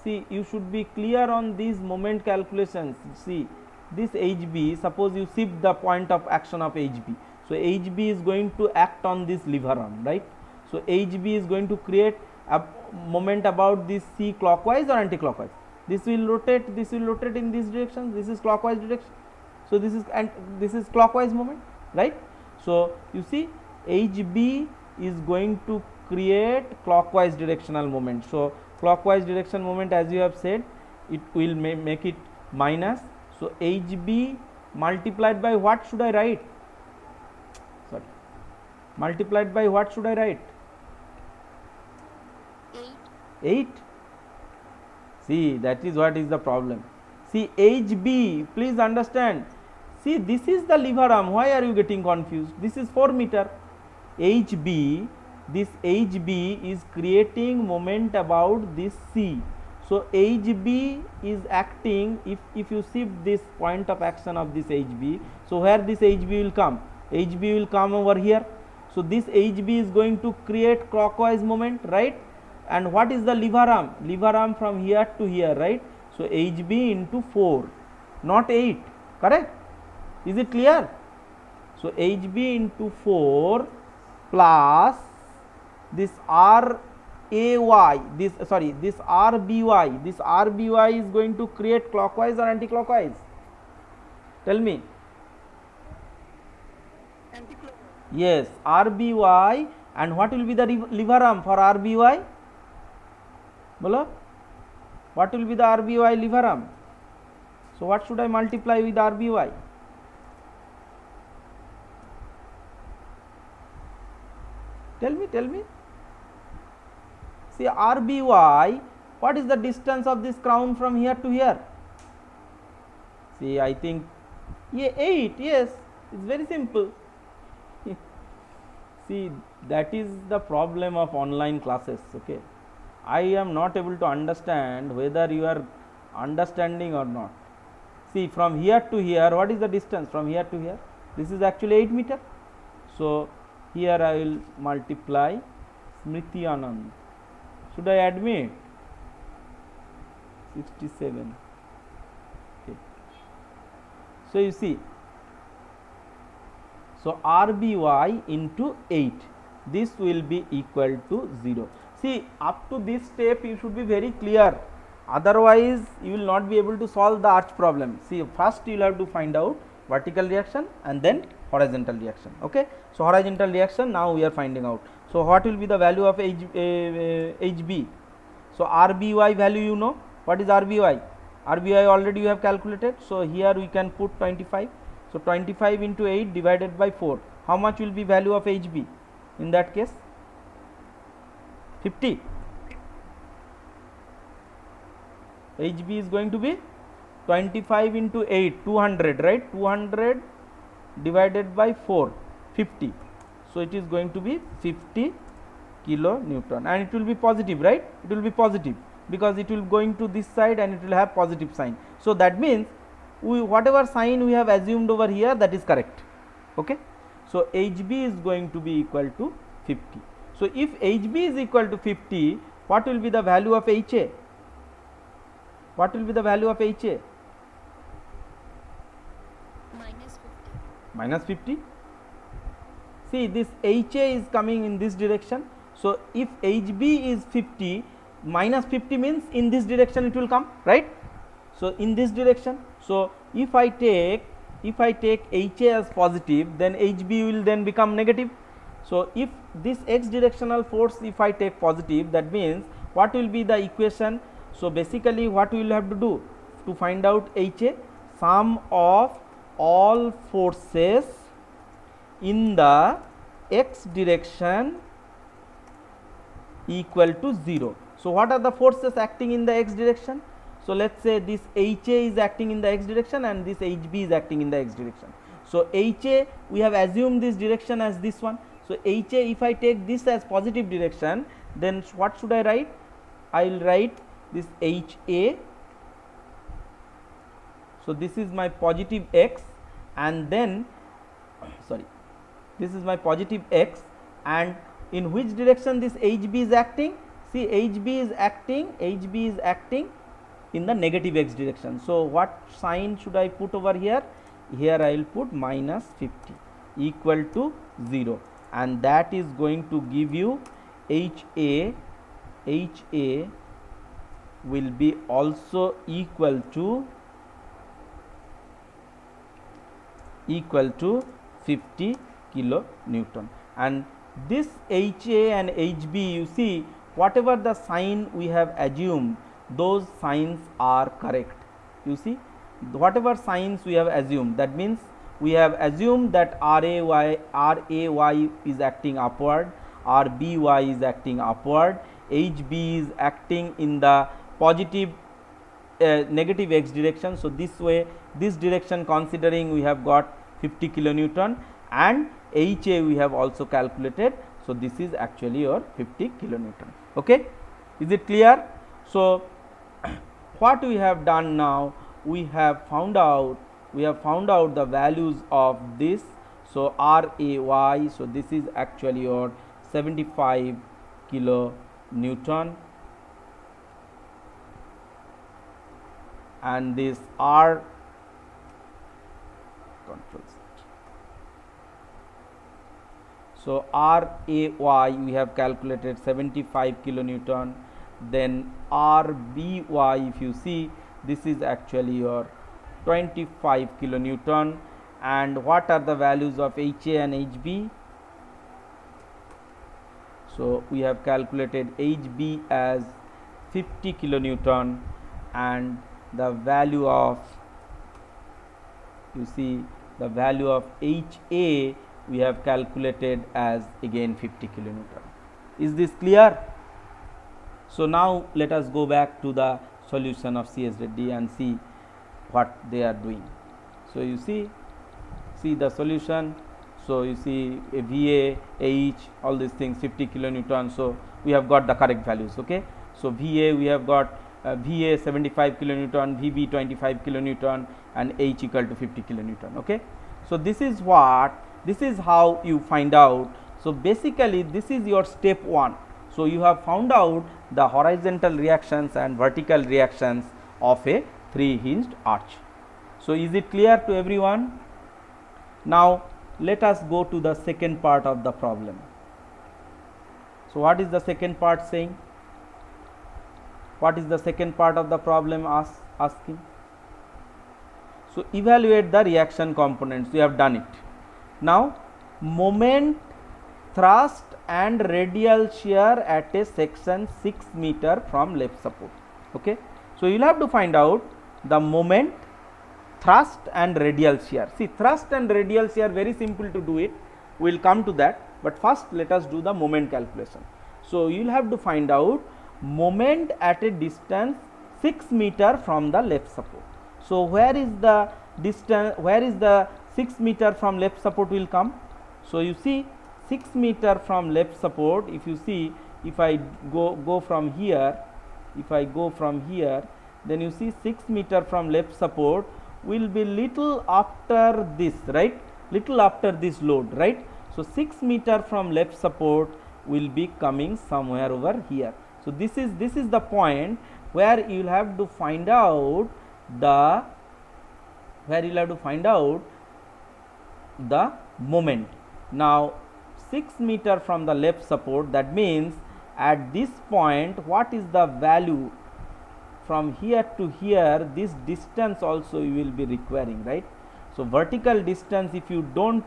see, you should be clear on these moment calculations. See, this HB, suppose you shift the point of action of HB. So HB is going to act on this lever arm, right. So HB is going to create a moment about this C clockwise or anti-clockwise. This will rotate in this direction, this is clockwise direction. So this is clockwise moment, right. So you see HB is going to create clockwise directional moment. So clockwise direction moment, as you have said, it will make it minus. So HB multiplied by what should I write? Sorry, multiplied by what should I write? 8. See, that is what is the problem. See, HB, please understand. See, this is the lever arm. Why are you getting confused? This is 4 meter. HB, this HB is creating moment about this C. So HB is acting, if you shift this point of action of this HB, so where this HB will come? HB will come over here. So this HB is going to create clockwise moment, right. And what is the lever arm? Lever arm from here to here, right. So HB into 4, not 8, correct. Is it clear? So HB into 4 plus this RAY, this RBY, this RBY is going to create clockwise or anti-clockwise? Tell me. Anti-clockwise. Yes, RBY. And what will be the lever arm for RBY? Bolo, what will be the RBY lever arm? So what should I multiply with RBY? Tell me. See, RBY, what is the distance of this crown from here to here? See, I think, yeah, 8, yes, it's very simple. See, that is the problem of online classes, okay. I am not able to understand whether you are understanding or not. See, from here to here, what is the distance from here to here? This is actually 8 meter. So here I will multiply Smriti Anand. Should I admit? 67. Okay. So you see, so RBY into 8, this will be equal to 0. See, up to this step you should be very clear, otherwise you will not be able to solve the arch problem. See, first you will have to find out vertical reaction and then horizontal reaction, okay. So horizontal reaction now we are finding out. So what will be the value of HB? So RBY value, you know, what is RBY? RBY already you have calculated, so here we can put 25. So 25 into 8 divided by 4, how much will be value of HB in that case? 50. HB is going to be 25 into 8, 200, right? 200 divided by 4, 50. So it is going to be 50 kilonewton, and it will be positive, right? It will be positive because it will going to this side and it will have positive sign. So that means whatever sign we have assumed over here, that is correct. Okay. So HB is going to be equal to 50. So if HB is equal to 50, what will be the value of HA? What will be the value of HA? minus 50. Minus 50. See, this HA is coming in this direction. So if HB is 50, minus 50 means in this direction it will come, right? So in this direction. So if I take HA as positive, then HB will then become negative. So if this x directional force, if I take positive, that means what will be the equation? So basically what we will have to do to find out HA? Sum of all forces in the x direction equal to 0. So what are the forces acting in the x direction? So let us say this HA is acting in the x direction and this HB is acting in the x direction. So HA, we have assumed this direction as this one. So HA, if I take this as positive direction, then what should I write? I will write this HA. So this is my positive x, and then this is my positive x, and in which direction this HB is acting? See, HB is acting in the negative x direction. So what sign should I put over here? Here I will put minus 50 equal to 0, and that is going to give you HA will be also equal to 50 kilonewton. And this HA and HB, you see, whatever the sign we have assumed, those signs are correct. You see, whatever signs we have assumed, that means we have assumed that RAY is acting upward, RBY is acting upward, HB is acting in the positive negative x direction. So this way, this direction considering, we have got 50 kilonewton, and HA we have also calculated. So this is actually your 50 kilonewton. Okay, is it clear? So what we have done now, we have found out the values of this. So RAY, so this is actually your 75 kilonewton, and this R controls. So RAY we have calculated 75 kilonewton, then RBY, if you see, this is actually your 25 kilonewton. And what are the values of HA and HB? So we have calculated HB as 50 kilonewton, and the value of, you see, the value of HA we have calculated as again 50 kilonewton. Is this clear? So now let us go back to the solution of CS Reddy and see what they are doing. So you see the solution. So you see a VA, H, all these things 50 kilonewton. So we have got the correct values. Okay. So VA we have got VA 75 kilonewton, VB 25 kilonewton, and H equal to 50 kilonewton. Okay. So this is how you find out. So basically this is your step 1. So you have found out the horizontal reactions and vertical reactions of a 3-hinged arch. So is it clear to everyone? Now let us go to the second part of the problem. So what is the second part saying? What is the second part of the problem asking? So evaluate the reaction components. We have done it. Now moment, thrust and radial shear at a section 6 meter from left support. Okay. So you will have to find out the moment, thrust and radial shear. See, thrust and radial shear, very simple to do it. We will come to that. but first let us do the moment calculation. So you will have to find out moment at a distance 6 meter from the left support. So where is the distance, where is the 6 meter from left support will come? So you see 6 meter from left support, if you see, if I go from here, if I go from here, then you see 6 meter from left support will be little after this, right, little after this load, right. So 6 meter from left support will be coming somewhere over here. So this is the point where you will have to find out the, where you will have to find out the moment. Now 6 meter from the left support, that means at this point what is the value from here to here, this distance also you will be requiring, right. So vertical distance if you don't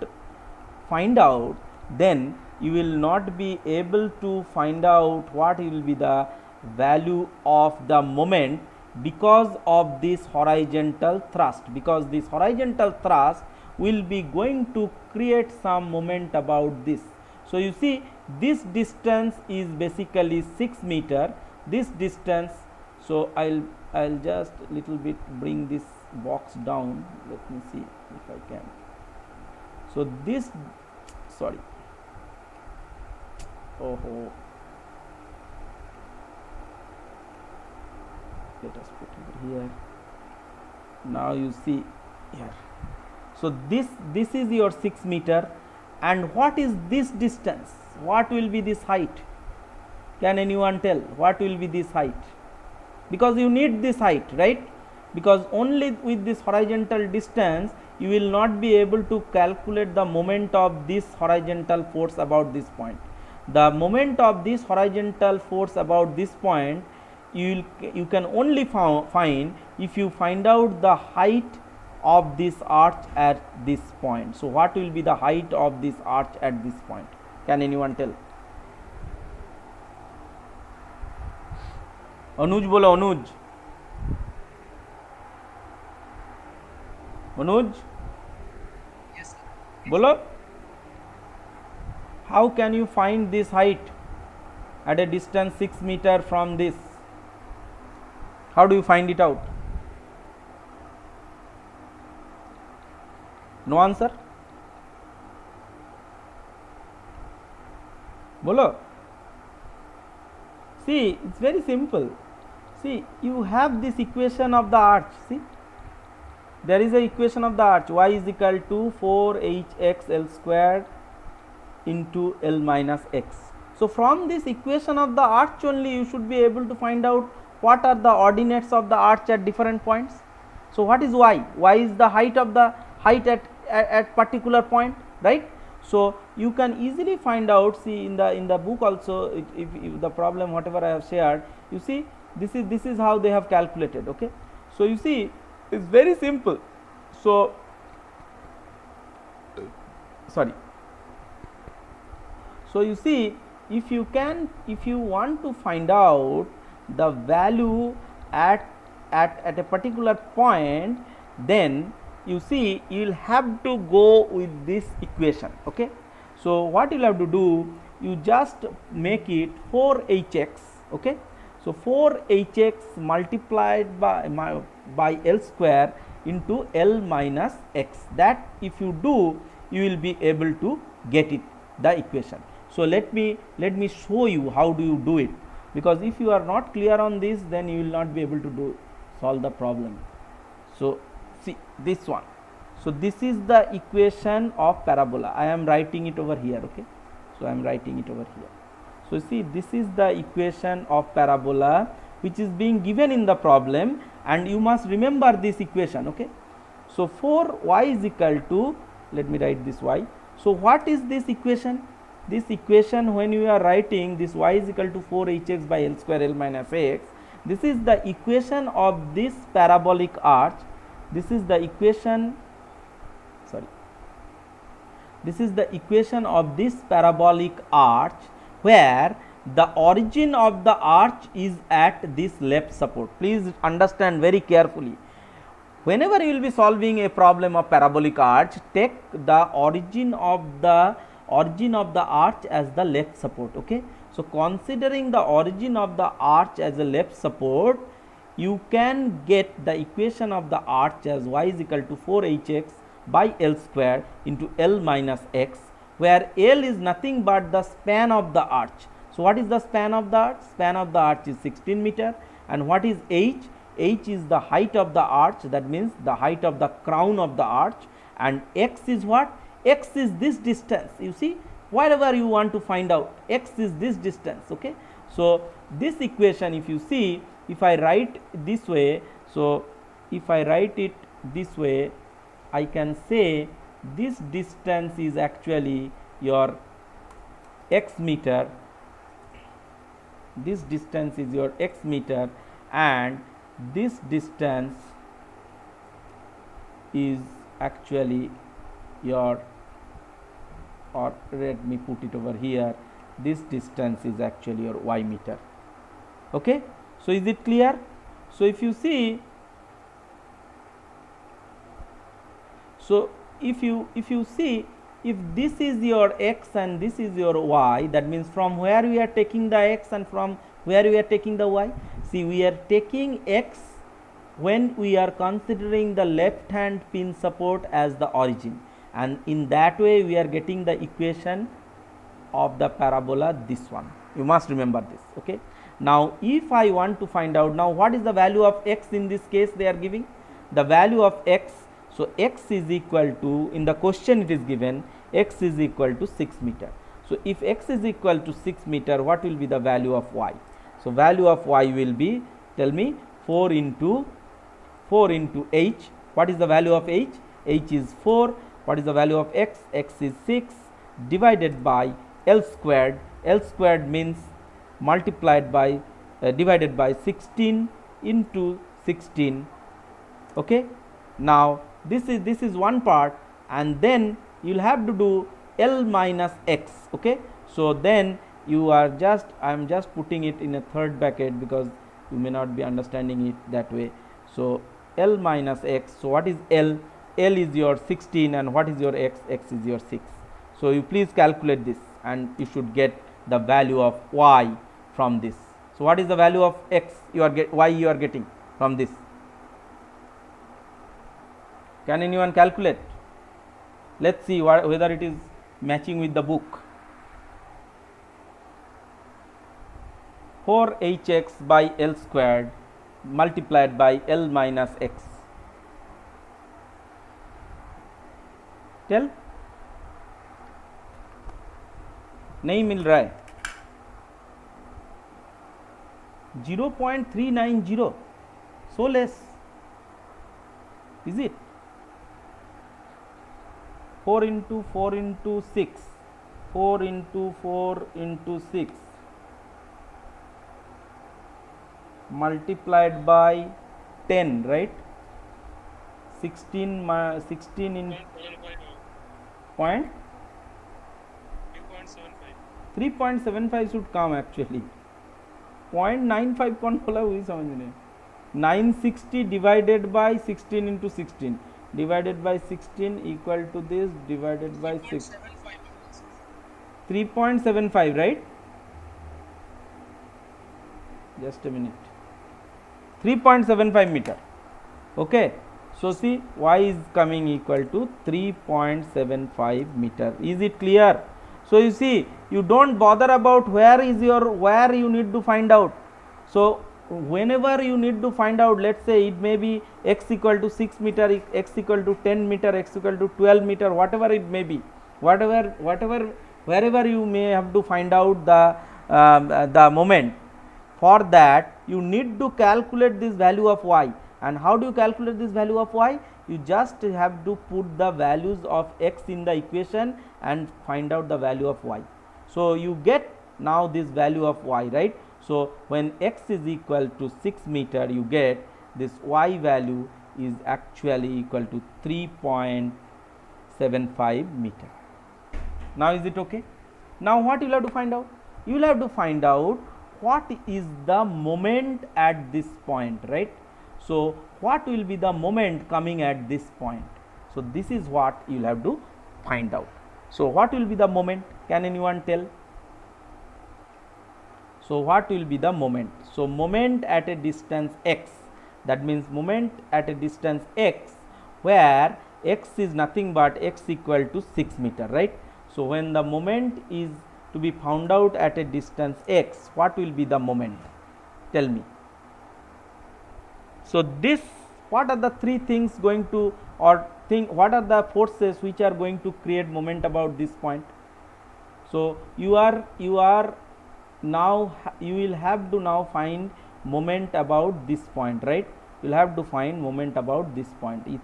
find out, then you will not be able to find out what will be the value of the moment because of this horizontal thrust, because this horizontal thrust will be going to create some moment about this. So you see this distance is basically 6 meter, this distance. So I'll just little bit bring this box down, let me see if I can. So this, sorry, oh, let us put it here. Now you see here. So this is your 6 meter, and what is this distance? What will be this height? Can anyone tell what will be this height? Because you need this height, right? Because only with this horizontal distance you will not be able to calculate the moment of this horizontal force about this point. The moment of this horizontal force about this point you can only find if you find out the height of this arch at this point. So what will be the height of this arch at this point? Can anyone tell? Anuj bolo, Anuj. Anuj? Yes, sir. Bolo? How can you find this height at a distance 6 meter from this? How do you find it out? No answer? Bolo? See, it's very simple. See, you have this equation of the arch. See, there is a equation of the arch, y is equal to 4hx L squared into L minus x. So from this equation of the arch only you should be able to find out what are the ordinates of the arch at different points. So what is y? Y is the height of the height at particular point, right? So you can easily find out. See in the book also, if the problem whatever I have shared, you see this is how they have calculated. Okay, so you see it's very simple. So sorry. So you see, if you want to find out the value at a particular point, then you see you will have to go with this equation. Okay, so what you will have to do, you just make it 4hx. Okay, so 4hx multiplied by L square into L minus x. That if you do, you will be able to get it, the equation. So let me show you how do you do it, because if you are not clear on this, then you will not be able to solve the problem. So see this one. So this is the equation of parabola. I am writing it over here. Okay, so I am writing it over here. So see, this is the equation of parabola which is being given in the problem, and you must remember this equation. Okay, so 4y is equal to, let me write this y. So what is this equation? This equation, when you are writing this y is equal to 4hx by L square L minus x, this is the equation of this parabolic arch. This is the equation, sorry, this is the equation of this parabolic arch, where the origin of the arch is at this left support. Please understand very carefully. Whenever you will be solving a problem of parabolic arch, take the origin of the origin of the arch as the left support. Okay, so considering the origin of the arch as a left support, you can get the equation of the arch as y is equal to 4hx by L square into L minus x, where L is nothing but the span of the arch. So what is the span of the arch? Span of the arch is 16 meter. And what is h? H is the height of the arch, that means the height of the crown of the arch. And x is what? X is this distance. You see, whatever you want to find out, x is this distance. Okay, so this equation, if you see, if I write this way, so if I write it this way, I can say this distance is actually your x meter, this distance is your x meter, and this distance is actually your, or let me put it over here, this distance is actually your y meter. Okay, so is it clear? So if you see, so if you see, if this is your x and this is your y, that means from where we are taking the x and from where we are taking the y. See, we are taking x when we are considering the left hand pin support as the origin, and in that way we are getting the equation of the parabola, this one. You must remember this. Okay, now if I want to find out, now what is the value of x in this case they are giving? The value of x, so x is equal to, in the question it is given, x is equal to 6 meter. So if x is equal to 6 meter, what will be the value of y? So value of y will be, tell me, 4 into h. What is the value of h? H is 4. What is the value of x? X is 6 divided by L squared. L squared means multiplied by divided by 16 into 16. Okay, now this is one part, and then you will have to do L minus x. Okay, so then you are just, I am just putting it in a third bracket because you may not be understanding it that way. So L minus x. So what is L? L is your 16, and what is your x? X is your 6. So you please calculate this, and you should get the value of y from this. So what is the value of x you are y you are getting from this? Can anyone calculate? Let's see whether it is matching with the book. 4hx by L squared multiplied by L minus x. Tell, नहीं मिल रहा है, 0.390, so less, is it? 4 into 4 into 6, 4 into 4 into 6 multiplied by 10, right? 16 in point 3.75 should come actually. 0.95 कौन बोला वही समझने. 960 divided by 16 into 16 divided by 16 equal to this divided by 6. 3.75, right? Just a minute. 3.75 meter. Okay, so see, y is coming equal to 3.75 meter. Is it clear? So you see, you don't bother about where you need to find out. So whenever you need to find out, let's say it may be x equal to 6 meter, x equal to 10 meter, x equal to 12 meter, whatever it may be, wherever you may have to find out the moment. For that you need to calculate this value of y. And how do you calculate this value of y? You just have to put the values of x in the equation and find out the value of y. So you get now this value of y, right? So when x is equal to 6 meter, you get this y value is actually equal to 3.75 meter. Now is it okay? Now what you will have to find out? You will have to find out what is the moment at this point, right? So what will be the moment coming at this point? So this is what you will have to find out. So what will be the moment? Can anyone tell? So what will be the moment? So moment at a distance x, that means moment at a distance x where x is nothing but x equal to 6 meter, right? So when the moment is to be found out at a distance x, what will be the moment? Tell me. So this, what are the three things going to, or what are the forces which are going to create moment about this point? So you are now, you will have to now find moment about this point, right? You will have to find moment about this point. If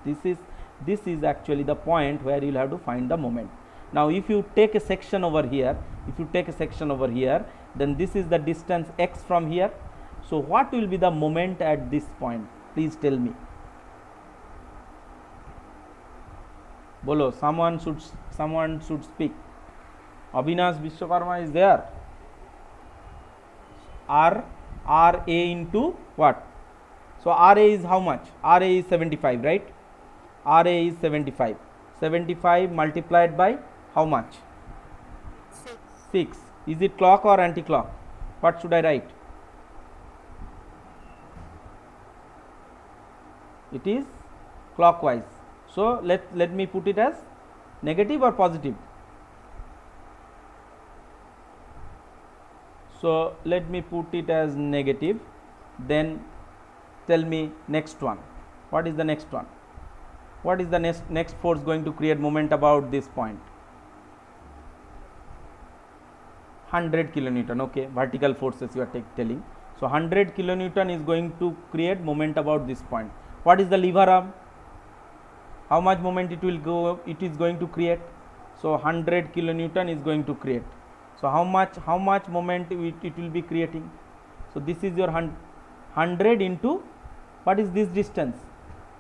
this is actually the point where you will have to find the moment. Now if you take a section over here, then this is the distance x from here. So what will be the moment at this point? Please tell me. Bolo, someone should speak. Avinash Vishwakarma is there. R A into what? So RA is how much? RA is 75, right? RA is 75. 75 multiplied by how much? 6. Is it clock or anti-clock? What should I write? It is clockwise. So let me put it as negative or positive. So let me put it as negative. Then tell me next one. What is the next one? What is the next force going to create moment about this point? 100 kilonewton. Okay, vertical forces you are telling. So 100 kilonewton is going to create moment about this point. What is the lever arm? How much moment it is going to create? So 100 kilonewton is going to create. So how much moment it will be creating? So this is your 100 into, what is this distance?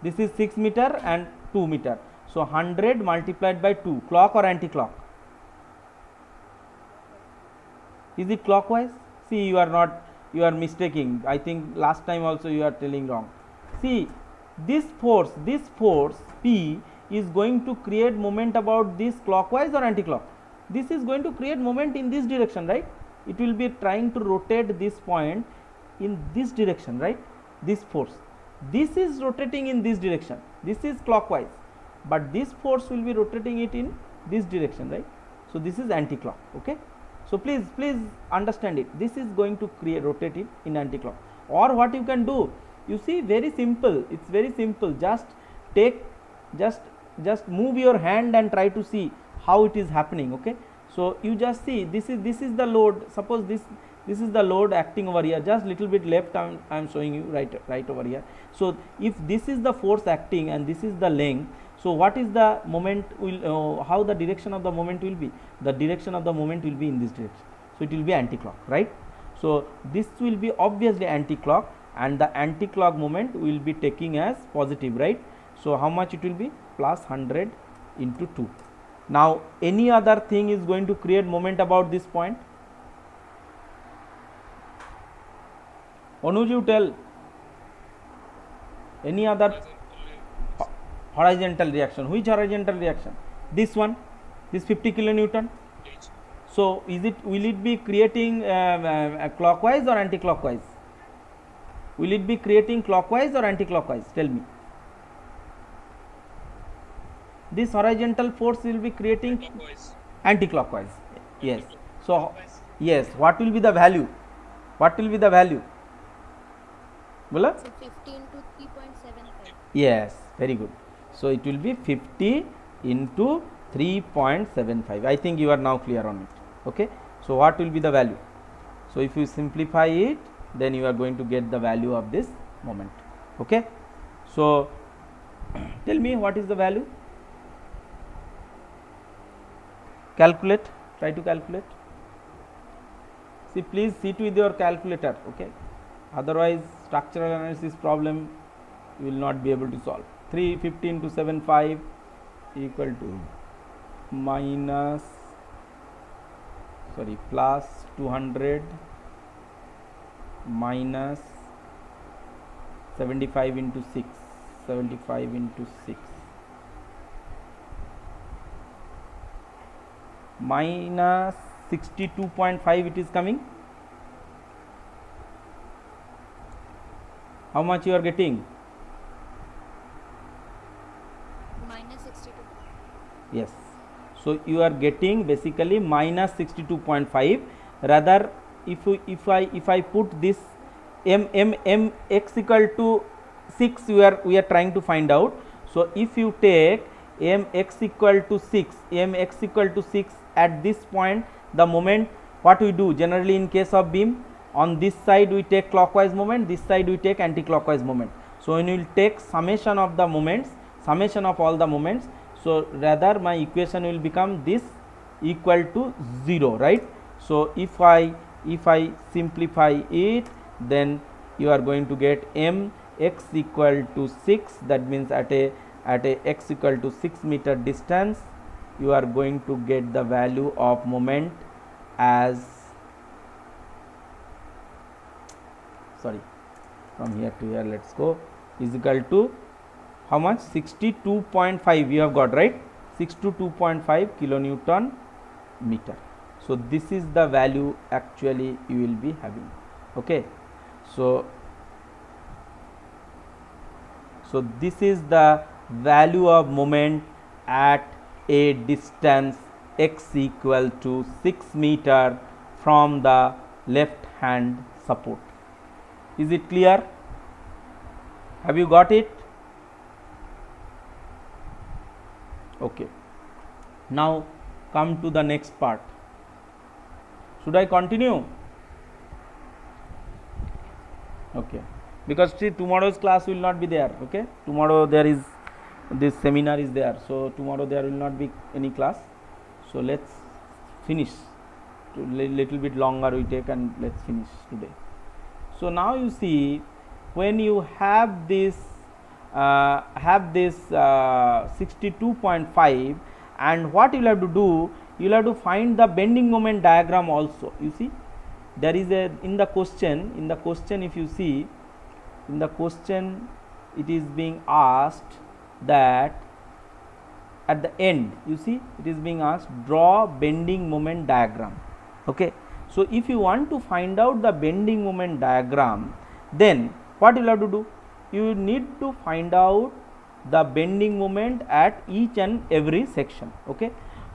This is 6 meter and 2 meter. So 100 multiplied by 2, clock or anti-clock? Is it clockwise? See, you are mistaking. I think last time also you are telling wrong. See, this force P is going to create moment about this clockwise or anti-clock? This is going to create moment in this direction, right? It will be trying to rotate this point in this direction, right? This force, this is rotating in this direction, this is clockwise, but this force will be rotating it in this direction, right? So this is anti-clock. Okay, so please understand it. This is going to rotate it in anti-clock. Or what you can do, you see, very simple, it's very simple. Just move your hand and try to see how it is happening. Okay, so you just see, this is the load. Suppose this is the load acting over here, just little bit left. I am showing you right over here. So if this is the force acting and this is the length, so what is the moment will how the direction of the moment will be? The direction of the moment will be in this direction, so it will be anti-clock, right? So this will be obviously anti-clock, and the anti-clock moment will be taking as positive, right? So how much it will be? Plus 100 into 2. Now any other thing is going to create moment about this point? Anuj, you tell. Any other horizontal reaction? Which horizontal reaction? This one, this 50 kilonewton. So will it be creating clockwise or anti-clockwise? Will it be creating clockwise or anti-clockwise? Tell me. This horizontal force will be creating anti-clockwise. Yes. So yes, what will be the value? What will be the value? Bola? So 50 into 3.75. Yes, very good. So it will be 50 into 3.75. I think you are now clear on it. Okay. So what will be the value? So if you simplify it, then you are going to get the value of this moment. Okay. So tell me, what is the value? Calculate. Try to calculate. See, please sit with your calculator. Okay. Otherwise, structural analysis problem you will not be able to solve. 350 into 75 equal to plus 200 minus 75 into 6. 75 into 6. minus 62.5 it is coming. How much you are getting? minus 62. Yes. So you are getting basically minus 62.5. Rather, if I put this m x equal to 6, we are trying to find out. So if you take m x equal to 6 at this point, the moment, what we do generally in case of beam, on this side we take clockwise moment, this side we take anti-clockwise moment. So when we will take summation of the moments, summation of all the moments, so rather my equation will become this equal to 0, right. So if I simplify it, then you are going to get m x equal to 6, that means at a x equal to 6 meter distance, you are going to get the value of moment as, sorry, from here to here, let's go, is equal to how much? 62.5 you have got, right. 62.5 kilonewton meter. So this is the value actually you will be having. Okay. So this is the value of moment at a distance x equal to 6 meter from the left hand support. Is it clear? Have you got it? Okay. Now come to the next part. Should I continue? Okay, because see, tomorrow's class will not be there. Okay, tomorrow there is this seminar is there, so tomorrow there will not be any class. So let's finish. Little bit longer we take, and let's finish today. So now you see, when you have this 62.5, and what you will have to do, you will have to find the bending moment diagram also. You see, there is a, in the question if you see, in the question it is being asked that at the end, you see, it is being asked draw bending moment diagram. Okay. So if you want to find out the bending moment diagram, then what you will have to do, you need to find out the bending moment at each and every section. Okay.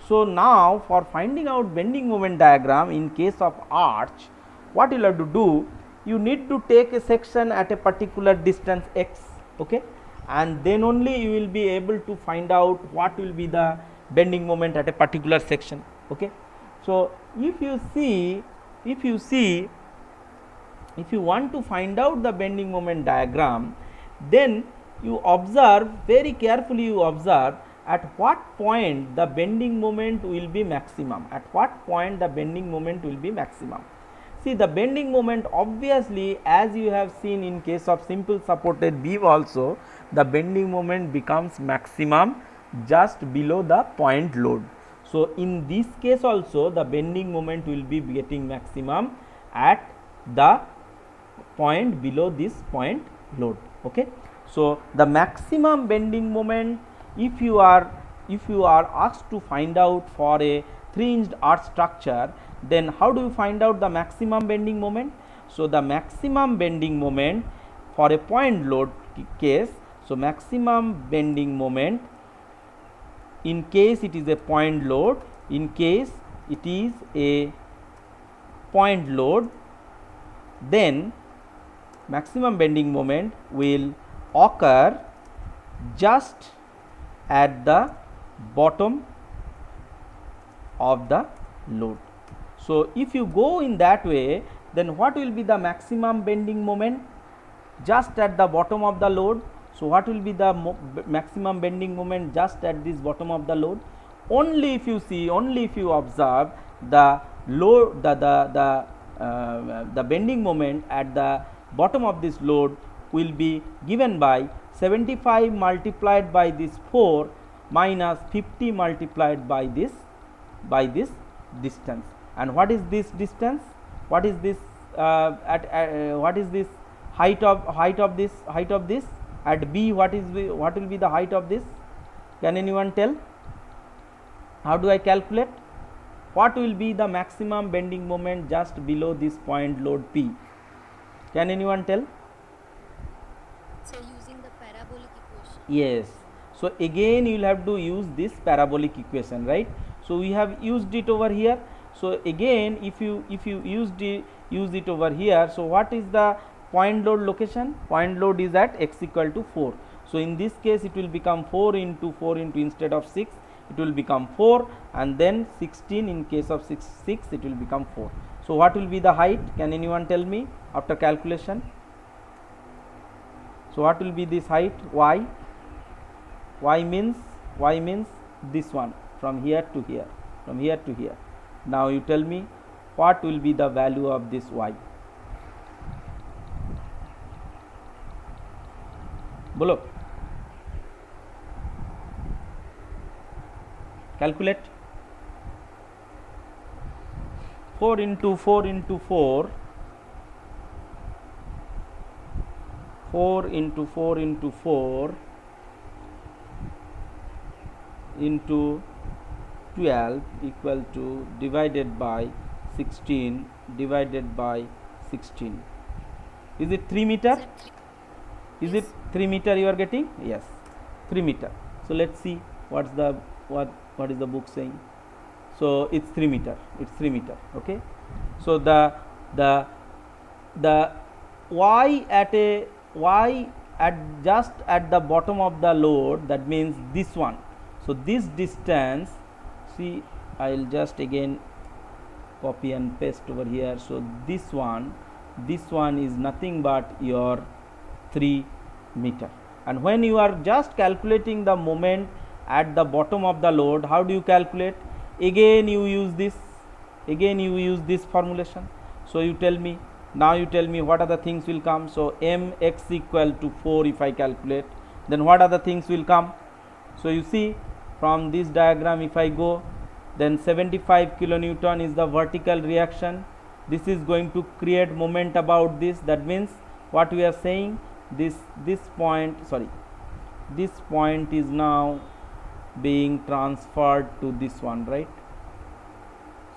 So now for finding out bending moment diagram in case of arch, what you will have to do, you need to take a section at a particular distance x. Okay, and then only you will be able to find out what will be the bending moment at a particular section. Okay. So if you want to find out the bending moment diagram, then you observe very carefully, you observe at what point the bending moment will be maximum, at what point the bending moment will be maximum. See, the bending moment, obviously, as you have seen in case of simple supported beam also, the bending moment becomes maximum just below the point load. So in this case also, the bending moment will be getting maximum at the point below this point load. Okay. So the maximum bending moment, if you are asked to find out for a 3-inch arch structure, then how do you find out the maximum bending moment? So the maximum bending moment for a point load case, so maximum bending moment in case it is a point load, in case it is a point load, then maximum bending moment will occur just at the bottom of the load. So if you go in that way, then what will be the maximum bending moment? Just at the bottom of the load. So what will be the maximum bending moment just at this bottom of the load? Only if you see, only if you observe the load, the bending moment at the bottom of this load will be given by 75 multiplied by this 4 minus 50 multiplied by this distance. And what is this distance? What is this what is this height of this at B? What will be the height of this? Can anyone tell? How do I calculate? what will be the maximum bending moment just below this point load P? Can anyone tell? So using the parabolic equation. Yes. So again you will have to use this parabolic equation, right? So we have used it over here. So again if you use it over here, so what is the point load location? Point load is at x equal to 4. So in this case it will become 4 into instead of 6 it will become 4, and then 16 in case of 6 it will become 4. So what will be the height? Can anyone tell me after calculation? So what will be this height? Y. Y means this one, from here to here, from here to here. Now you tell me what will be the value of this y. Bolo. Calculate. 4 into 4 into 4. 4 into 4 into 4 into 12 equal to divided by 16 divided by 16. Is it 3 meter? Exactly. Is it 3 meter you are getting? Yes, 3 meter. So let's see what's the what is the book saying. So it's 3 meter. It's 3 meter. Okay. So the y at just at the bottom of the load, that means this one. So this distance, see, I will just again copy and paste over here. So this one is nothing but your 3 meter. And when you are just calculating the moment at the bottom of the load, how do you calculate? Again you use this formulation. So you tell me, now you tell me what other things will come. So mx equal to 4 if I calculate, then what other things will come? So you see from this diagram, if I go, then 75 kilonewton is the vertical reaction. This is going to create moment about this. That means what we are saying, this point is now being transferred to this one, right?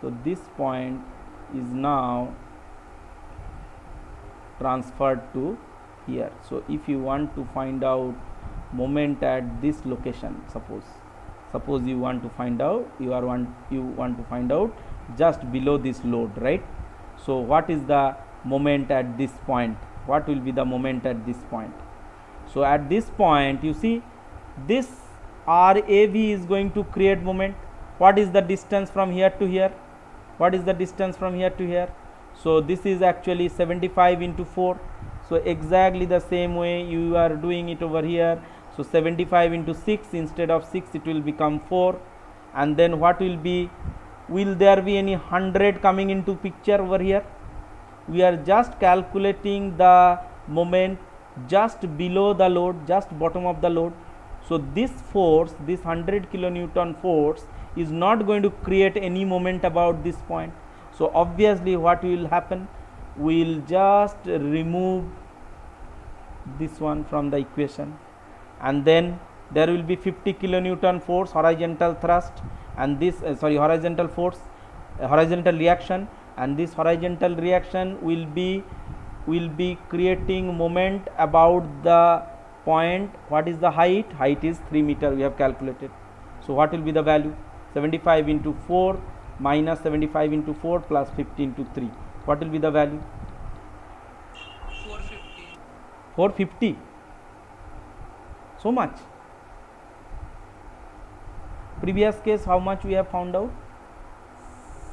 So this point is now transferred to here. So if you want to find out moment at this location, suppose you want to find out, you want to find out just below this load, right? So what is the moment at this point? What will be the moment at this point? So at this point, you see this RAV is going to create moment. What is the distance from here to here? What is the distance from here to here? So this is actually 75 into 4. So exactly the same way you are doing it over here. So 75 into 6, instead of 6 it will become 4. And then what will be, will there be any 100 coming into picture over here? We are just calculating the moment just below the load, just bottom of the load. So this force, this 100 kilonewton force is not going to create any moment about this point. So obviously what will happen, we will just remove this one from the equation, and then there will be 50 kilonewton force, horizontal thrust, and this horizontal force, horizontal reaction, and this horizontal reaction will be creating moment about the point. What is the height? Height is 3 meter, we have calculated. So what will be the value? 75 into 4 minus 75 into 4 plus 50 into 3. What will be the value? 450. 450. So much. Previous case, how much we have found out?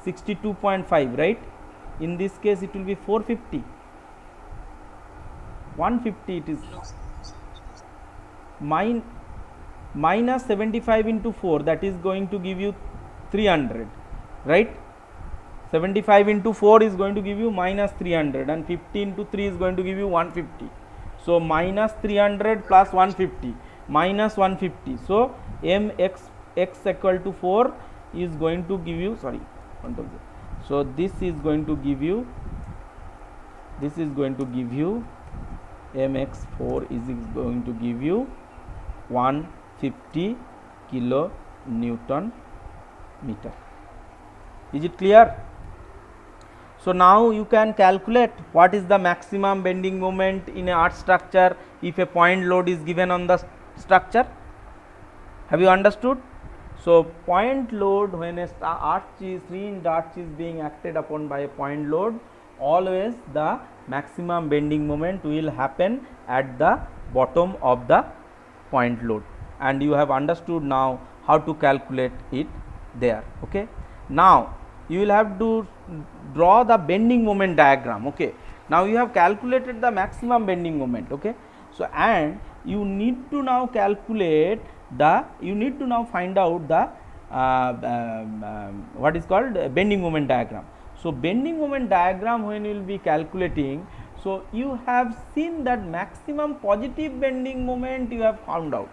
62.5, right? In this case it will be 450. 150 it is. Minus 75 into 4, that is going to give you 300, right? 75 into 4 is going to give you minus 300, and 50 into 3 is going to give you 150. So minus 300 plus 150 minus 150. So mx equal to 4 is going to give you, so this is going to give you mx4 is going to give you 150 kilo Newton meter. Is it clear? So now you can calculate what is the maximum bending moment in a arch structure if a point load is given on the structure. Have you understood? So point load, when a arch is 3-inch arch is being acted upon by a point load, always the maximum bending moment will happen at the bottom of the point load, and you have understood now how to calculate it there. Okay. Now you will have to draw the bending moment diagram. Okay. Now you have calculated the maximum bending moment. Okay. So and you need to now calculate the, you need to now find out the what is called bending moment diagram. So bending moment diagram, when you will be calculating, so you have seen that maximum positive bending moment you have found out.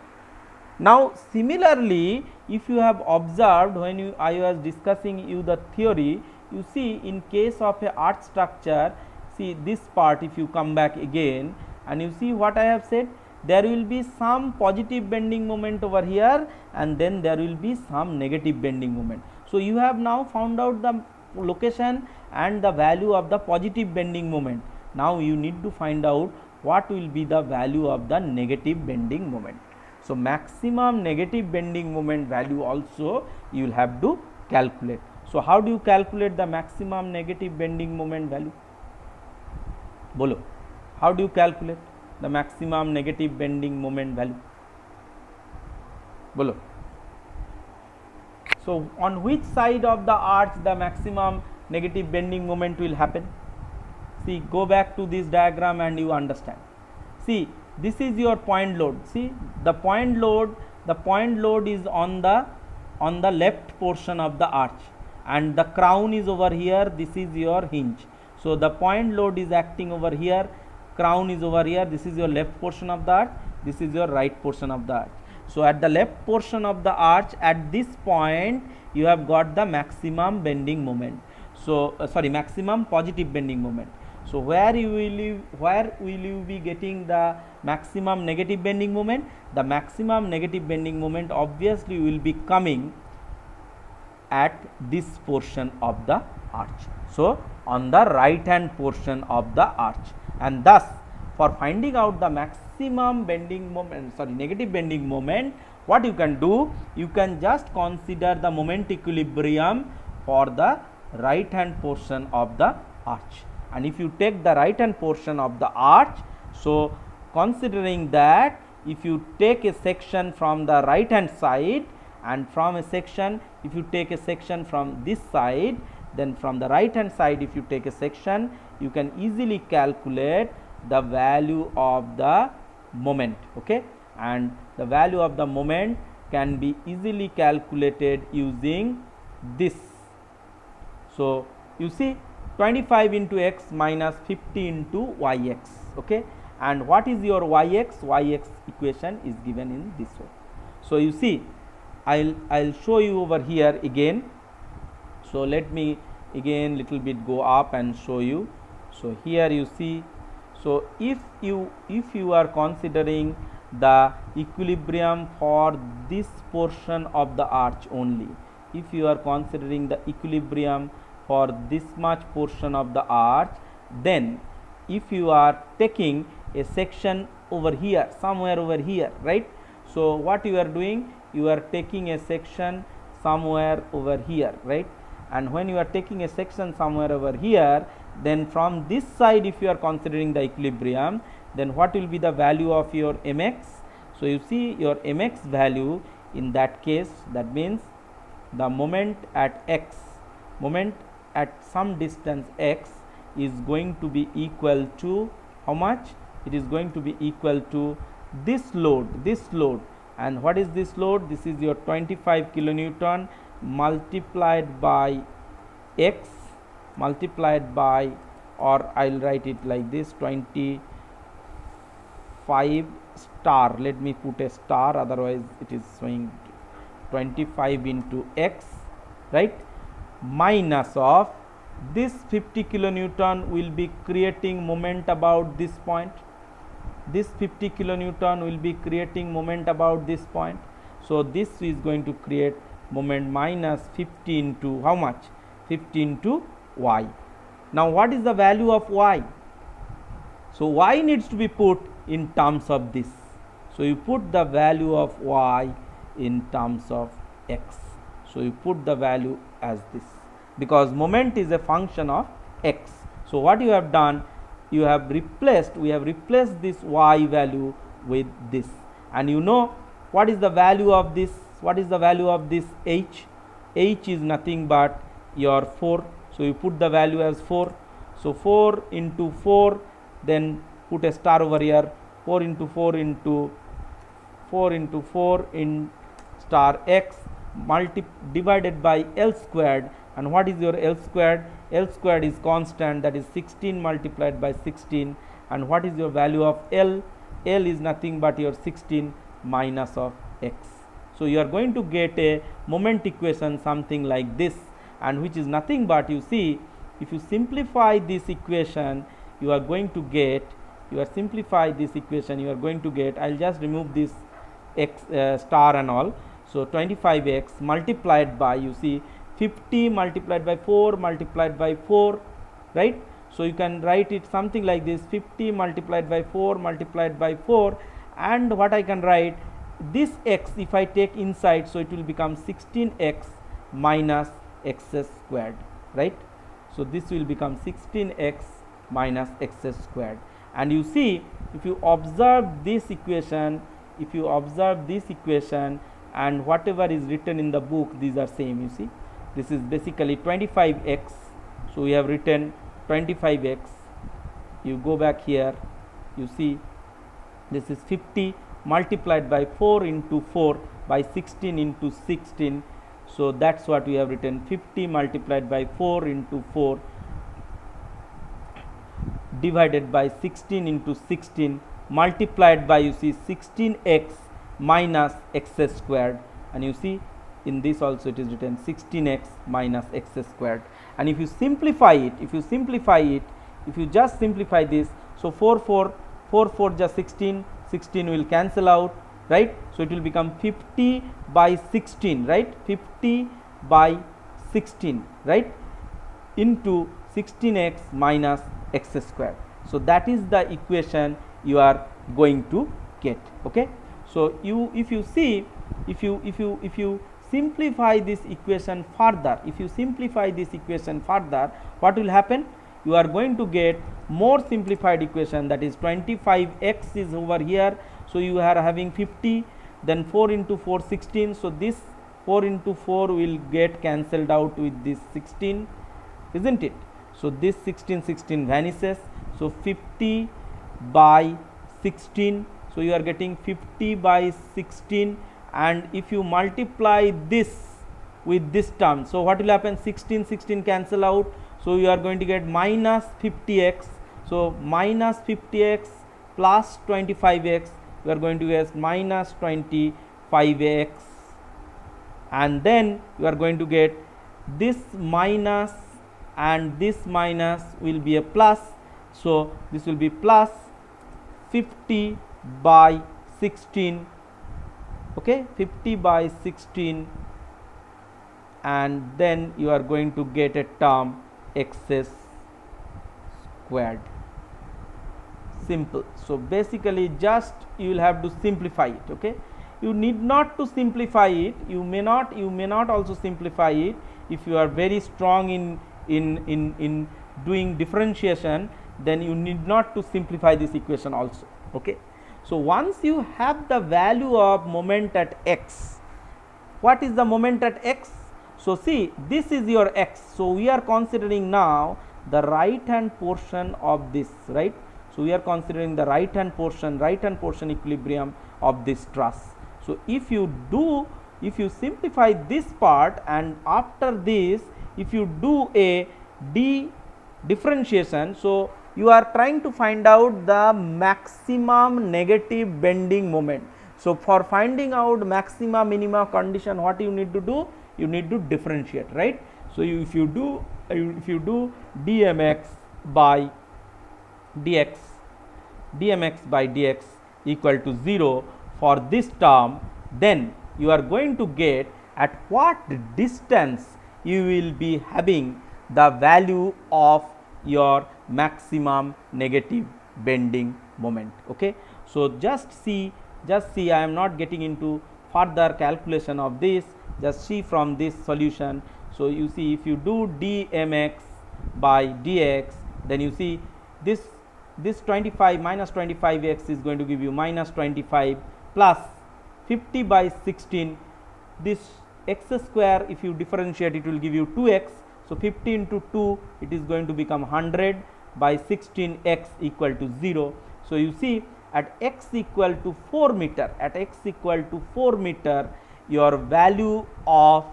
Now similarly, if you have observed when I was discussing you the theory, you see in case of a arch structure, see this part, if you come back again and you see what I have said, there will be some positive bending moment over here and then there will be some negative bending moment. So you have now found out the location and the value of the positive bending moment. Now you need to find out what will be the value of the negative bending moment. So maximum negative bending moment value also you will have to calculate. So how do you calculate the maximum negative bending moment value? Bolo, how do you calculate the maximum negative bending moment value? Bolo. So on which side of the arch the maximum negative bending moment will happen? See, go back to this diagram and you understand. See, this is your point load. See, the point load is on the left portion of the arch, and the crown is over here. This is your hinge. So the point load is acting over here, crown is over here. This is your left portion of the arch, this is your right portion of the arch. So at the left portion of the arch, at this point you have got the maximum bending moment. So maximum positive bending moment. So where will you be getting the maximum negative bending moment? The maximum negative bending moment obviously will be coming at this portion of the arch. So on the right hand portion of the arch, and thus for finding out the maximum bending moment, negative bending moment, what you can do, you can just consider the moment equilibrium for the right hand portion of the arch. And if you take the right hand portion of the arch, so considering that if you take a section from the right hand side, and from a section, if you take a section from this side, then from the right hand side if you take a section, you can easily calculate the value of the moment. Okay, and the value of the moment can be easily calculated using this. So you see 25 into x minus 50 into yx. Okay, and what is your yx? Yx equation is given in this way. So you see, I'll show you over here again. So let me again little bit go up and show you. So here you see, so if you are considering the equilibrium for this portion of the arch only, if you are considering the equilibrium for this much portion of the arch, then if you are taking a section over here, somewhere over here, right? So what you are doing, you are taking a section somewhere over here, right? And when you are taking a section somewhere over here, then from this side if you are considering the equilibrium, then what will be the value of your mx? So you see your mx value in that case, that means the moment at x, moment at some distance x is going to be equal to how much? It is going to be equal to this load, and what is this load? This is your 25 kilonewton multiplied by x multiplied by, or I'll write it like this, 25 star, let me put a star, otherwise it is showing 25 into x, right, minus of this 50 kilonewton will be creating moment about this point. This 50 kilonewton will be creating moment about this point. So this is going to create moment minus 50 into how much? 15 to y. Now what is the value of y? So y needs to be put in terms of this. So you put the value of y in terms of x. So you put the value as this, because moment is a function of x. So what you have done, we have replaced this y value with this, and you know what is the value of this? What is the value of this h? H is nothing but your 4. So you put the value as 4. So 4 into 4, then put a star over here. 4 into 4 into 4 into 4 in star x divided by L squared. And what is your L squared? L squared is constant, that is 16 multiplied by 16. And what is your value of L? L is nothing but your 16 minus of x. So you are going to get a moment equation something like this, and which is nothing but, you see, if you simplify this equation, you are going to get, I'll just remove this x star and all. So 25x multiplied by, you see, 50 multiplied by 4 multiplied by 4, right? So you can write it something like this, 50 multiplied by 4 multiplied by 4, and what I can write, this x if I take inside, so it will become 16x minus x squared, right? So this will become 16x minus x squared. And you see, if you observe this equation, and whatever is written in the book, these are same. You see, this is basically 25x. So we have written 25x. You go back here, you see, this is 50 multiplied by 4 into 4 by 16 into 16. So that's what we have written, 50 multiplied by 4 into 4 divided by 16 into 16 multiplied by, you see, 16x minus x squared. And you see, in this also it is written 16x minus x squared. And if you simplify it, if you just simplify this, so 4 just 16 will cancel out, right? So it will become 50 by 16, right? 50 by 16, right, into 16x minus x squared. So that is the equation you are going to get. Okay, so if you simplify this equation further, what will happen? You are going to get more simplified equation, that is 25x is over here. So you are having 50, then 4 into 4 16. So this 4 into 4 will get cancelled out with this 16, isn't it? So this 16 vanishes. So 50 by 16. So you are getting 50 by 16, and if you multiply this with this term, so what will happen? 16 cancel out. So you are going to get minus 50x. So minus 50x plus 25x, you are going to get minus 25x, and then you are going to get this minus and this minus will be a plus. So this will be plus 50 by 16, okay, 50 by 16, and then you are going to get a term x squared. Simple. So basically just you will have to simplify it. Okay, you need not to simplify it, you may not also simplify it. If you are very strong in doing differentiation, then you need not to simplify this equation also. Okay, so once you have the value of moment at x, what is the moment at x? So see, this is your x. So we are considering now the right hand portion of this, right? So we are considering the right hand portion equilibrium of this truss. So if you simplify this part, and after this if you do a differentiation, so you are trying to find out the maximum negative bending moment. So for finding out maxima minima condition, what you need to do? You need to differentiate, right? So if you do dmx by dx equal to 0 for this term, then you are going to get at what distance you will be having the value of your maximum negative bending moment. Okay. So, just see I am not getting into further calculation of this, just see from this solution. So, you see if you do dmx by dx, then you see this 25 minus 25x is going to give you minus 25 plus 50 by 16. This x square, if you differentiate, it will give you 2x. So, 50 into 2, it is going to become 100 by 16x equal to 0. So, you see at x equal to 4 meter, your value of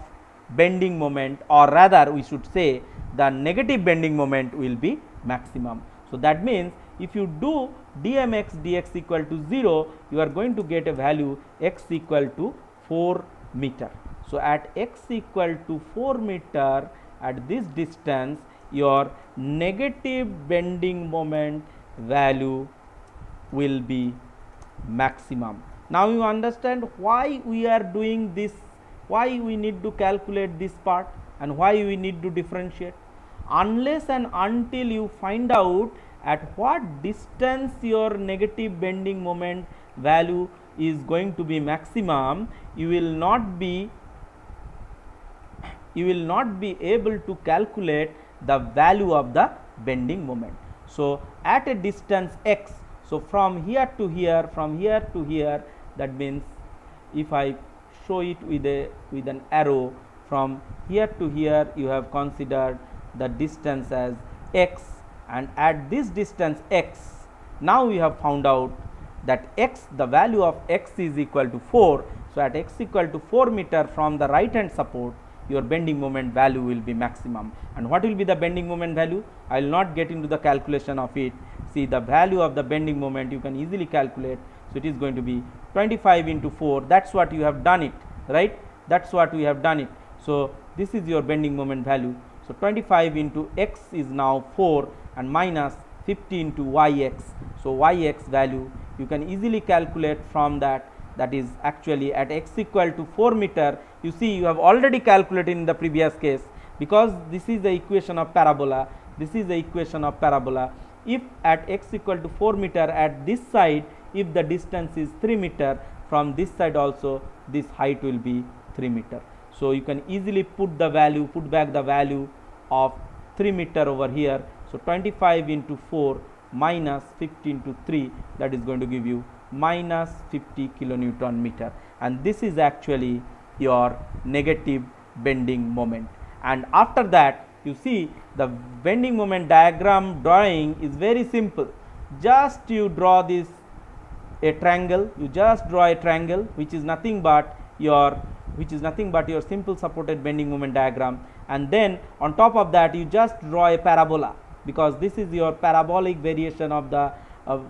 bending moment, or rather we should say the negative bending moment, will be maximum. So, that means if you do dmx dx equal to 0, you are going to get a value x equal to 4 meter. So, at x equal to 4 meter, at this distance, your negative bending moment value will be maximum. Now, you understand why we are doing this, why we need to calculate this part, and why we need to differentiate. Unless and until you find out at what distance your negative bending moment value is going to be maximum, you will not be able to calculate the value of the bending moment. So, at a distance x, so from here to here, that means if I show it with an arrow, from here to here you have considered the distance as x, and at this distance x, now we have found out that x, the value of x is equal to 4. So, at x equal to 4 meter, from the right hand support, your bending moment value will be maximum. And what will be the bending moment value? I will not get into the calculation of it. See, the value of the bending moment you can easily calculate. So, it is going to be 25 into 4, that is what you have done it, right, that is what we have done it. So, this is your bending moment value. So, 25 into x is now 4 and minus 50 into yx. So, yx value you can easily calculate from that, that is actually at x equal to 4 meter. You see, you have already calculated in the previous case, because this is the equation of parabola, If at x equal to 4 meter, at this side, if the distance is 3 meter, from this side also this height will be 3 meter. So, you can easily put back the value of 3 meter over here. So, 25 into 4 minus 50 into 3, that is going to give you minus 50 kilonewton meter, and this is actually your negative bending moment. And after that, you see the bending moment diagram drawing is very simple. Just you draw this a triangle, which is nothing but your simple supported bending moment diagram, and then on top of that you just draw a parabola, because this is your parabolic variation of the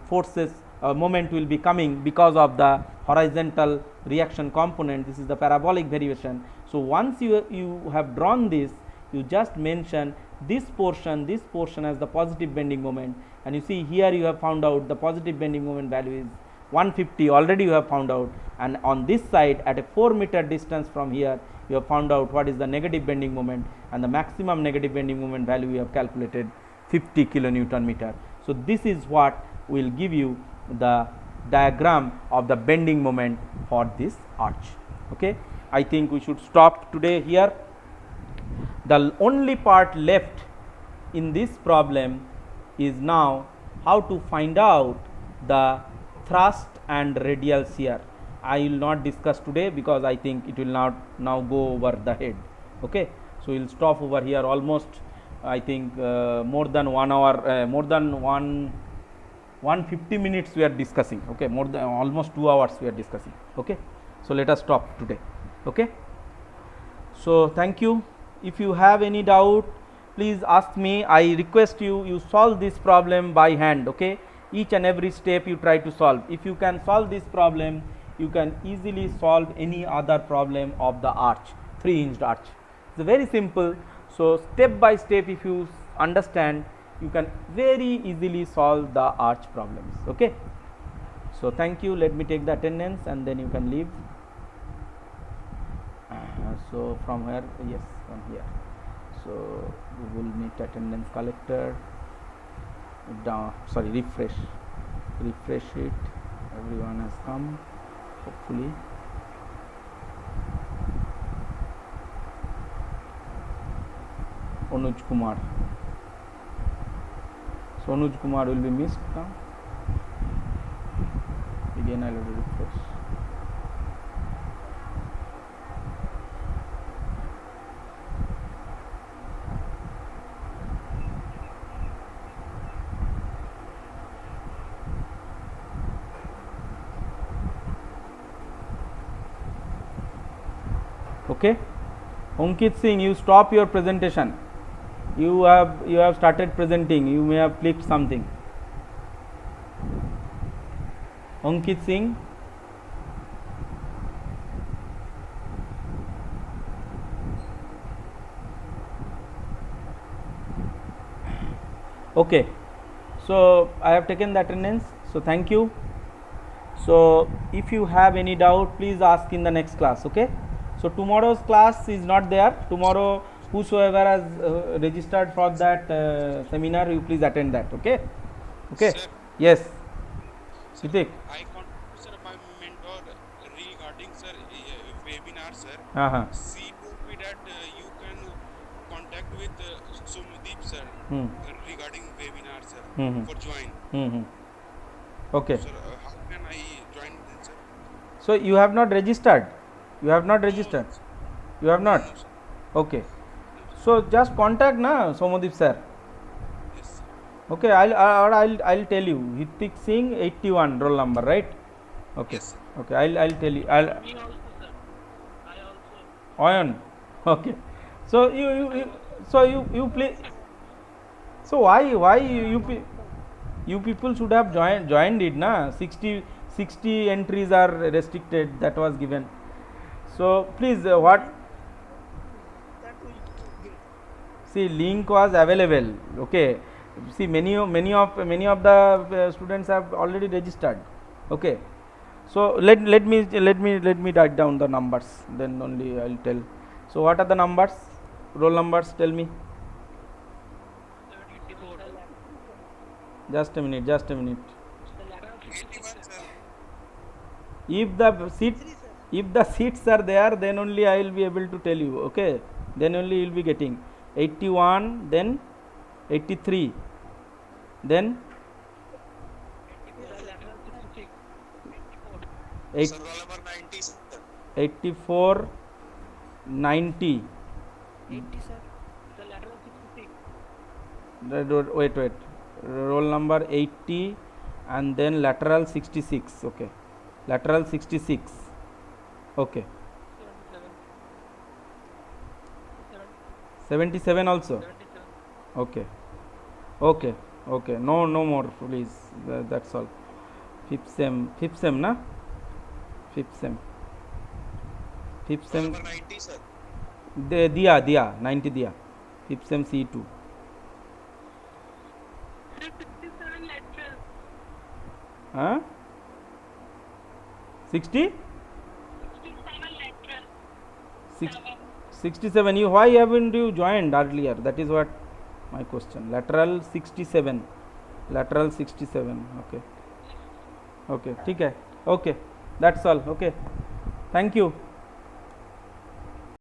forces. Moment will be coming because of the horizontal reaction component. This is the parabolic variation. So, once you have drawn this, you just mention this portion as the positive bending moment, and you see here you have found out the positive bending moment value is 150, already you have found out, and on this side at a 4 meter distance from here you have found out what is the negative bending moment, and the maximum negative bending moment value we have calculated 50 kilonewton meter. So, this is what will give you the diagram of the bending moment for this arch. Okay, I think we should stop today here. The only part left in this problem is now how to find out the thrust and radial shear. I will not discuss today because I think it will not now go over the head. Okay, so we will stop over here. Almost I think more than 1 hour, more than 150 minutes we are discussing. Okay, more than almost 2 hours we are discussing. Okay, so let us stop today. Okay, so thank you. If you have any doubt, please ask me. I request you solve this problem by hand. Okay, each and every step you try to solve. If you can solve this problem, you can easily solve any other problem of the arch, 3-hinged arch. It's very simple. So, step by step, if you understand, you can very easily solve the arch problems. Okay, so thank you. Let me take the attendance and then you can leave. So from here, yes, from here. So we will meet attendance collector. Down, sorry, refresh it. Everyone has come, hopefully. Anuj Kumar. So Anuj Kumar will be missed now. Again I will refresh. Okay, Ankit Singh, you stop your presentation. You have started presenting. You may have clicked something. Ankit Singh. Okay, so I have taken the attendance. So thank you. So if you have any doubt, please ask in the next class. Okay. So tomorrow's class is not there. Tomorrow, whosoever has registered for that seminar, you please attend that. Okay. Okay. Sir, Yes. Sitik. I contact sir my mentor regarding sir webinar sir. Uh-huh. She told me that you can contact with Sumdeep sir Hmm. regarding webinar sir Mhm. for join. Mm-hmm. Okay. Sir, how can I join then sir? So you have not registered. You have not registered. You have not. No, sir. Okay. So just contact na Somadeep sir. Yes. Sir. Okay. I'll tell you. Hitik Singh 81 roll number, right? Okay. Yes, sir. Okay. I'll tell you. I'll Me also, sir. I also. Ion. Okay. So you play. So why you people should have joined it na. 60 entries are restricted. That was given. So please what. See, link was available. Okay. See, many of the students have already registered. Okay. So let me write down the numbers. Then only I'll tell. So what are the numbers? Roll numbers. Tell me. 74. Just a minute. 81 sir. If the seats are there, then only I will be able to tell you. Okay. Then only you will be getting 81. Then 83. Then Sir, roll number 90 sir. 84, 90. 80, sir. The lateral 66. Wait. Roll number 80 and then lateral 66. Okay. Lateral 66. Okay. 77 also. 77. Okay. No more, please. That's all. Fifth sem, na? Fifth sem. Roll number 90 sir. Diya, 90 diya. Fifth sem C2. 67 lateral. Huh? 60? 67 lateral. 67. Why haven't you joined earlier? That is what my question. Lateral 67. Okay. ठीक है. Okay. That's all. Okay. Thank you.